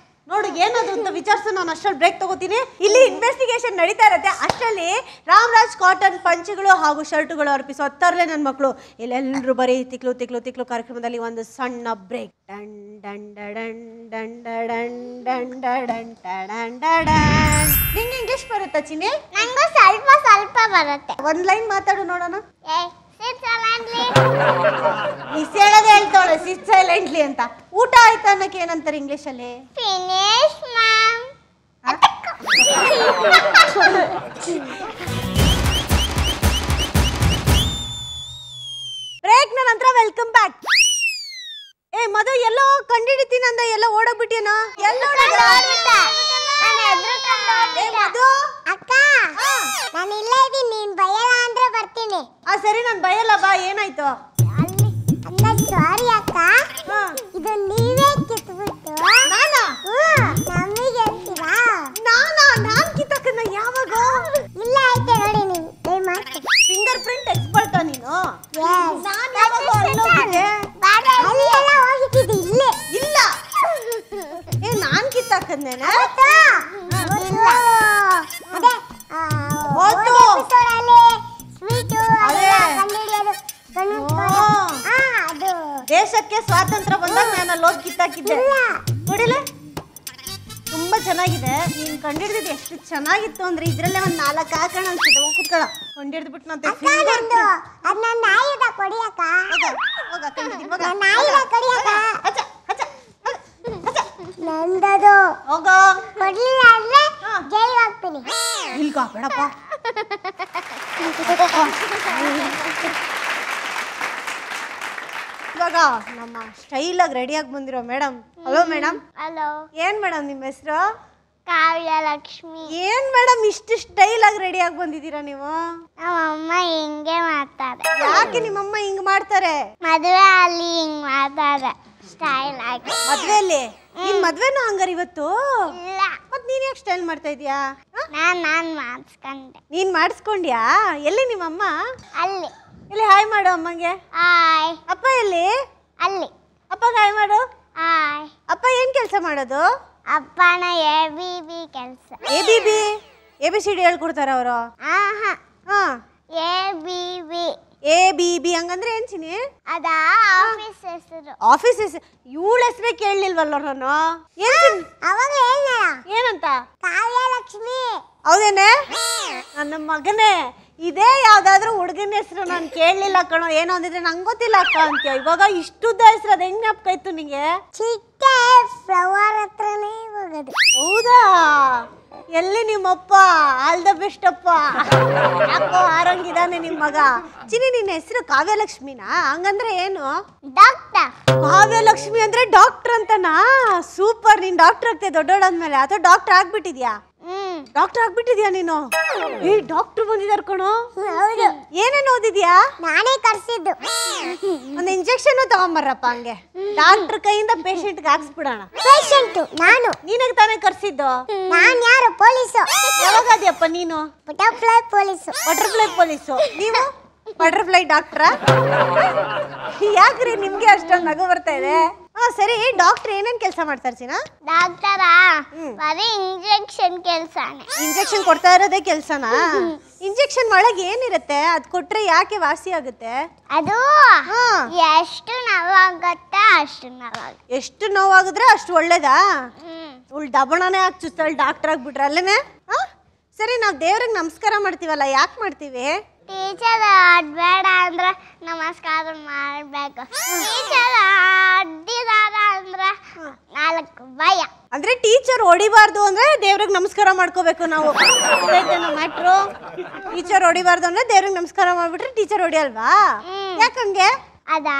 ನೋಡು ಏನದು ಅಂತ ವಿಚಾರಿಸು. ನಾನು ಅಷ್ಟರಲ್ಲಿ ಬ್ರೇಕ್ ತಗೋತೀನಿ. ಇಲ್ಲಿ ಇನ್ವೆಸ್ಟಿಗೇಷನ್ ನಡೀತಾ ಇರುತ್ತೆ. ಅಷ್ಟರಲ್ಲಿ ರಾಮರಾಜ್ ಕಾಟನ್ ಪಂಚೆಗಳು ಹಾಗೂ ಶರ್ಟುಗಳು ಅರ್ಪಿಸೋ ಹತ್ತರಲ್ಲೇ ನನ್ನ ಮಕ್ಕಳು ಇಲ್ಲೆಲ್ಲರೂ ಬರೀ ತಿಕ್ಲು ತಿಕ್ಲು ತಿಕ್ಲು ಕಾರ್ಯಕ್ರಮದಲ್ಲಿ ಒಂದು ಸಣ್ಣ ಬ್ರೇಕ್. ಡನ್ ಡನ್ ಡನ್ ಡನ್ ಡನ್ ಡನ್ ಡನ್ ಡನ್ ಡನ್. ನಿಂಗೆ ಇಂಗ್ಲಿಷ್ ಬರುತ್ತಾ ಚಿನಿ? ನಂಗೂ ಸ್ವಲ್ಪ ಬರುತ್ತೆ. ಒಂದ್ ಲೈನ್ ಮಾತಾಡು ನೋಡೋಣ. ಮಿಸ್ ಹೇಳೋದೇ ಹೇಳ್ತಾಳೆ ಸಿಟ್ ಸೈಲೆಂಟ್ಲಿ ಅಂತ. ಊಟ ಆಯ್ತಾ ಅನ್ನಕ್ಕೆ ಏನಂತಾರೆ ಇಂಗ್ಲಿಷ್ ಅಲ್ಲಿ? Finish ma'am. ಬ್ರೇಕ್ ನ ನಂತರ ವೆಲ್ಕಮ್ ಬ್ಯಾಕ್. ಮಧು ಎಲ್ಲೋ ಕಂಡಿಡಿತೀನಿ ಅಂದ, ಎಲ್ಲ ಓಡೋಗ್ಬಿಟ್ಟಿಯೇನೋ? ಅಕ್ಕ, ನಾನು ಇಲ್ಲೇ ಇದೀನಿ. ನೀನ್ ಭಯಲ್ಲ ಅಂದ್ರೆ ಬರ್ತೀನಿ. ಸರಿ, ನಾನು ಭಯಲ್ಲ ಬಾ. ಏನಾಯ್ತು? ಅಲ್ಲ ಸಾರಿ ಅಕ್ಕ, ಇದು ನೀವೇ ಕಿತ್ಬಿಟ್ಟು ನಾನಾ? ನಮಗೆ ಅಂತೀರಾ? ನಾನ್ ಕಿತ್ತಕ್ಕನ್ನ ಯಾವಾಗ? ಇಲ್ಲ ಐತೆ ನೋಡಿ, ನೀವು ದಯಮಾಡಿ ಫಿಂಗರ್ ಪ್ರಿಂಟ್ ಎಕ್ಸ್ಪರ್ಟ್ ನೀನು? ಅಲ್ಲೆಲ್ಲ ಹೋಗಿದ್ದಿದ್ದು ಇಲ್ಲೇ. ಇಲ್ಲ, ನಾನ್ ಕಿತ್ತಾಕದ್ನೇನ? ಅದೇ ದೇಶಕ್ಕೆ ಸ್ವಾತಂತ್ರ್ಯ ಬಂದಾಗ ನಾನು ಅಲ್ಲಿ ಹೋಗಿ ಕಿತ್ತಾಕಿದ್ದೆ. ನೋಡಿಲ್ಲ, ತುಂಬಾ ಚೆನ್ನಾಗಿದೆ. ನೀನ್ ಕಂಡಿಡ್ದಿದ್ದು ಎಷ್ಟು ಚೆನ್ನಾಗಿತ್ತು ಅಂದ್ರೆ ಇದ್ರಲ್ಲೇ ಒಂದ್ 4 ಹಾಕೋಣ ಅನ್ಸಿದೆ. ಹೋಗಿ ಕುತ್ಕೊಳ್ಳ. ಕಂಡಿಡ್ದ್ಬಿಟ್ಟು ಮತ್ತೆ ನಂದದು ಹೋಗೋ. ಕೊಡ್ಲಿಲ್ಲ ಅಂದ್ರೆ ಜೈಲಿಗೆ ಹೋಗ್ತೀನಿ. ಇಲ್ಕೋ ಬೇಡಪ್ಪ. ಇವಾಗ ನಮ್ಮ ಸ್ಟೈಲ್ ಆಗಿ ರೆಡಿಯಾಗಿ ಬಂದಿರೋ ಮೇಡಮ್. Hello madam. ಹಲೋ. ಏನ್ ಮೇಡಮ್ ನಿಮ್ಮ ಹೆಸರು? ಕಾವ್ಯ ಲಕ್ಷ್ಮಿ. ಏನ್ ಮೇಡಮ್ ಇಷ್ಟು ಸ್ಟೈಲ್ ಆಗಿ ರೆಡಿಯಾಗಿ ಬಂದಿದ್ದೀರಾ ನೀವು? ನಮ್ಮಮ್ಮ ಹಿಂಗೆ ಮಾಡ್ತಾರೆ. ಯಾಕೆ ನಿಮ್ಮಮ್ಮ ಹಿಂಗ್ ಮಾಡ್ತಾರೆ? ಮದುವೆ ಅಲ್ಲಿ ಹಿಂಗ್ ಮಾಡ್ತಾರೆ ಸ್ಟೈಲ್ ಆಗಿ. ಮದ್ವೆಯಲ್ಲಿ? ನಿನ್ ಮದ್ವೆನೂ ಹಂಗಾರ ಇವತ್ತು? ಇಲ್ಲ. ಮತ್ ನೀನ್ ಯಾಕೆ ಸ್ಟೈಲ್ ಮಾಡ್ತಾ ಇದೀಯಾ? ನಾನ್ ಮಾಡಿಸ್ಕೊಂಡೆ. ನೀನ್ ಮಾಡಿಸ್ಕೊಂಡ್ಯಾ? ಎಲ್ಲಿ ನಿಮ್ಮಮ್ಮ? ಅಲ್ಲಿ. ಇಲ್ಲಿ ಹಾಯ್ ಮಾಡು ಅಮ್ಮಂಗೆ. ಹಾಯ್. ಅಪ್ಪ ಎಲ್ಲಿ? ಅಲ್ಲಿ. ಅಪ್ಪಗೆ ಹಾಯ್ ಮಾಡು. ಹಾಯ್. ಅಪ್ಪ ಏನ್ ಕೆಲಸ ಮಾಡೋದು? ಅಪ್ಪನ ABB ಕೆಲಸ. ABB? ABCD ಹೇಳ್ಕೊಡ್ತಾರ ಅವರು? ABB ಹಂಗಂದ್ರೆ ಏನ್ ಚಿನಿ? ಅದ ಆಫೀಸ್ ಹೆಸರು. ಆಫೀಸ್ ಹೆಸರು? ಇವಳ ಹೆಸರೇ ಕೇಳಲಿಲ್ವಲ್ಲ ನಾನು. ಅವಾಗ ಏನಂತ? ಕಾವ್ಯ ಲಕ್ಷ್ಮಿ. ಹೌದೇನೆ? ನನ್ನ ಮಗನೇ ಇದೇ ಯಾವ್ದಾದ್ರು ಹುಡುಗನ ಹೆಸರು ನಾನು ಕೇಳಲಿಲ್ಲ ಕಣೋ. ಏನೋ ಅಂದಿದ್ರೆ ನಂಗೆ ಗೊತ್ತಿಲ್ಲ ಅಕ್ಕ ಅಂತೀಯ. ಇವಾಗ ಇಷ್ಟುದ್ದ ಹೆಸರು ಅದು ಹೆಂಗ್ ಜ್ಞಾಪಕಾಯ್ತು ನಿಂಗೆ? ಚಿಕ್ಕ ಫ್ಲವರ್ ಹತ್ರನೇ ಹೋಗೋದು. ಹೌದಾ? ಎಲ್ಲಿ ನಿಮ್ಮಪ್ಪ? ಆಲ್ ದ ಬೆಸ್ಟ್ ಅಪ್ಪ. ಯಾಕೋ ಆರಂಗಿದಾನೆ ನಿಮ್ಮ ಮಗ. ಚಿನಿ, ನಿನ್ನ ಹೆಸರು ಕಾವ್ಯಲಕ್ಷ್ಮಿನಾ? ಹಂಗಂದ್ರೆ ಏನು? ಡಾಕ್ಟರ್. ಕಾವ್ಯಲಕ್ಷ್ಮಿ ಅಂದ್ರೆ ಡಾಕ್ಟರ್ ಅಂತನಾ? ಸೂಪರ್. ನೀನ್ ಡಾಕ್ಟರ್ ಆಗ್ತೇ ದೊಡ್ಡೋಳಾದ್ಮೇಲೆ, ಅಥವಾ ಡಾಕ್ಟರ್ ಆಗ್ಬಿಟ್ಟಿದ್ಯಾ? ಡಾಕ್ಟರ್ ಆಗ್ಬಿಟ್ಟಿದ್ಯಾ ನೀನು? ಏ ಡಾಕ್ಟರ್ ಬಂದಿದಾರ ಕಣೋ. ಹೌದು. ಏನೇನು ಓದಿದ್ಯಾ? ನಾನೇ ಕರ್ಸಿದ್ದು. ಒಂದು ಇಂಜೆಕ್ಷನ್ ತಗೊಂಬರ್ರಪ್ಪ, ಹಂಗೆ ಡಾಕ್ಟರ್ ಕೈಯಿಂದ ಪೇಷಂಟ್ಗೆ ಹಾಕ್ಸ್ಬಿಡೋಣ. ಪೇಷಂಟ್ ನಾನು. ನೀನಾಗ ತಾನೇ ಕರ್ಸಿದ್ದು? ನಾನು ಯಾರು? ಪೊಲೀಸು. ಯಾವಾಗದ್ಯಪ್ಪ ನೀನು? Butterfly police. Butterfly police. ನೀವು ಬಟರ್ಫ್ಲೈ ಡಾಕ್ಟ್ರಾ? ಯಾಕ್ರಿ ನಿಮ್ಗೆ ಅಷ್ಟೊಂದು ನಗು ಬರ್ತಾ ಇದೆ? ಸರಿ, ಡಾಕ್ಟರ್ ಏನೇನ್ ಕೆಲಸ ಮಾಡ್ತಾರೆ ಚಿನ್ನ? ಡಾಕ್ಟರಾ ಬರೀ ಇಂಜೆಕ್ಷನ್ ಕೆಲಸನೇ. ಇಂಜೆಕ್ಷನ್ ಕೊಡ್ತಾ ಇರೋದೇ ಕೆಲಸನಾ? ಇಂಜೆಕ್ಷನ್ ಒಳಗೆ ಏನಿರುತ್ತೆ? ಅದ್ ಕೊಟ್ರೆ ಯಾಕೆ ವಾಸಿ ಆಗುತ್ತೆ? ಅದು ಎಷ್ಟು ನೋವಾಗುತ್ತೆ ಅಷ್ಟು ನೋವಾಗುತ್ತೆ. ಎಷ್ಟು ನೋವಾಗಿದ್ರೆ ಅಷ್ಟು ಒಳ್ಳೇದಾ? ಡಬಣನೇ ಹಾಕಿ ಚುಸ್ತಳಿ ಡಾಕ್ಟರ್ ಆಗ್ಬಿಟ್ರೆ ಅಲ್ಲೇನೆ. ಸರಿ, ನಾವು ದೇವ್ರಿಗೆ ನಮಸ್ಕಾರ ಮಾಡ್ತೀವಲ್ಲ, ಯಾಕೆ ಮಾಡ್ತೀವಿ? ಟೀಚರ್ ಬೇಡ ಅಂದ್ರೆ ನಮಸ್ಕಾರ ಮಾಡ್ಬೇಕು. ಟೀಚರ್ ಅಡ್ಡಿದಾರ ಅಂದ್ರೆ 4 ಭಯ. ಅಂದ್ರೆ ಟೀಚರ್ ಹೊಡಿಬಾರ್ದು ಅಂದ್ರೆ ದೇವ್ರಿಗೆ ನಮಸ್ಕಾರ ಮಾಡ್ಕೋಬೇಕು ನಾವು. ಮ್ಯಾಟ್ರು ಟೀಚರ್ ಹೊಡಿಬಾರ್ದು ಅಂದ್ರೆ ದೇವ್ರಿಗೆ ನಮಸ್ಕಾರ ಮಾಡ್ಬಿಟ್ರೆ ಟೀಚರ್ ಹೊಡಿಯಲ್ವಾ? ಯಾಕಂಗೆ? ಅದಾ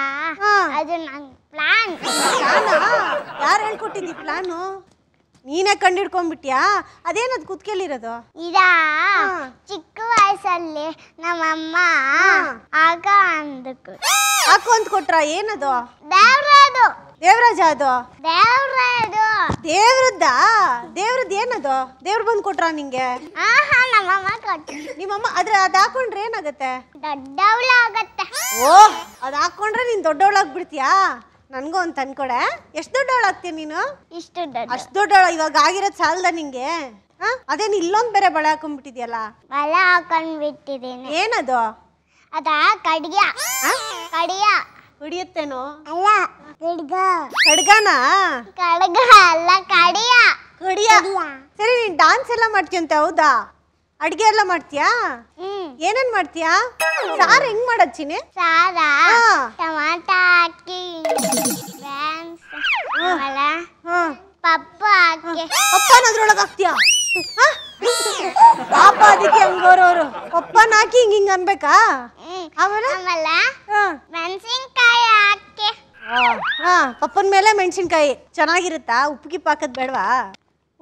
ಅದು ನಂಗೆ ಪ್ಲಾನ್. ಯಾರು ಹೇಳ್ಕೊಟ್ಟಿದ್ದಿ ಪ್ಲಾನು? ನೀನೇ ಕಂಡಿಡ್ಕೊಂಡ್ಬಿಟ್ಯಾ? ಅದೇನದು ಕುತ್ಕೆಲಿರೋದು? ಇದಾ ಚಿಕ್ಕ ವಯಸ್ಸಲ್ಲಿ ನಮ್ಮಮ್ಮ ಆಗ ಅಂದಕ್ಕೆ ಹಾಕು ಅಂತ ಕೊಟ್ರ? ಏನದು? ದೇವ್ರದು. ದೇವರಾಜ ಅದು? ದೇವ್ರದು. ದೇವ್ರದ್ದಾ? ದೇವ್ರದ್ದು ಏನದು? ದೇವ್ರು ಬಂದು ಕೊಟ್ರ ನಿಂಗೆ? ನಮ್ಮಮ್ಮ ಕೊಟ್ಟು. ನಿಮ್ಮಮ್ಮ ಅದ್ ಹಾಕೊಂಡ್ರೆ ಏನಾಗತ್ತೆ? ದೊಡ್ಡವಳಾಗತ್ತೆ. ಓ, ಅದ್ ಹಾಕೊಂಡ್ರೆ ನೀನ್ ದೊಡ್ಡವಳಾಗ್ಬಿಡ್ತೀಯಾ? ನನ್ಗೂ ಅಂತ ಅನ್ಕೊಡೆ. ಎಷ್ಟು ದೊಡ್ಡವಳಾಗ್ತೀಯ ನೀನು? ಇಷ್ಟು ದೊಡ್ಡ. ಅಷ್ಟು ದೊಡ್ಡವಳ? ಇವಾಗ ಆಗಿರೋದ್ ಸಾಲದ ನಿಂಗೆ? ಅದೇನು ಇಲ್ಲೊಂದ್ ಬೇರೆ ಬಳೆ ಹಾಕೊಂಡ್ಬಿಟ್ಟಿದ್ಯಲ್ಲ? ಬಳೆ ಹಾಕೊಂಡ್ಬಿಟ್ಟಿದ್ದೀನಿ. ಏನದು? ಅದ ಕಡಿಯ. ಕಡಿಯ ಹಿಡಿಯುತ್ತೇನೋ? ಅಲ್ಲ, ಕಡ್ಗ. ಖಡ್ಗನಾ? ಕಡ್ಗ ಅಲ್ಲ, ಕಡಿಯ. ಕಡಿಯ. ಸರಿ, ನೀನ್ ಡಾನ್ಸ್ ಎಲ್ಲ ಮಾಡ್ತೀಯಂತೆ, ಹೌದಾ? ಅಡ್ಗೆ ಎಲ್ಲ ಮಾಡ್ತೀಯಾ? ಏನೇನ್ ಮಾಡ್ತೀಯಾ? ಸಾರು ಹೆಂಗ್ ಮಾಡೋದ್ ಚಿನಿ? ಸಾರ ಟಮಾಟ ಹಾಕಿ ಪಪ್ಪ ಹಾಕಿ. ಪಪ್ಪನ ಅದ್ರೊಳಗೆ ಹಾಕ್ತೀಯಾ? ಪಾಪ ಅದಕ್ಕೆ ಹಂಗೋರವ್ರು ಪಪ್ಪನ ಹಾಕಿ ಹಿಂಗ್ ಅನ್ಬೇಕಾ? ಆಮೇಲೆ ಮೆಣಸಿನ್ಕಾಯಿ ಹಾಕಿ. ಪಪ್ಪನ ಮೇಲೆ ಮೆಣಸಿನ್ಕಾಯಿ ಚೆನ್ನಾಗಿರುತ್ತಾ? ಉಪ್ಪಿಗೆ ಹಾಕದ್ ಬೇಡವಾ?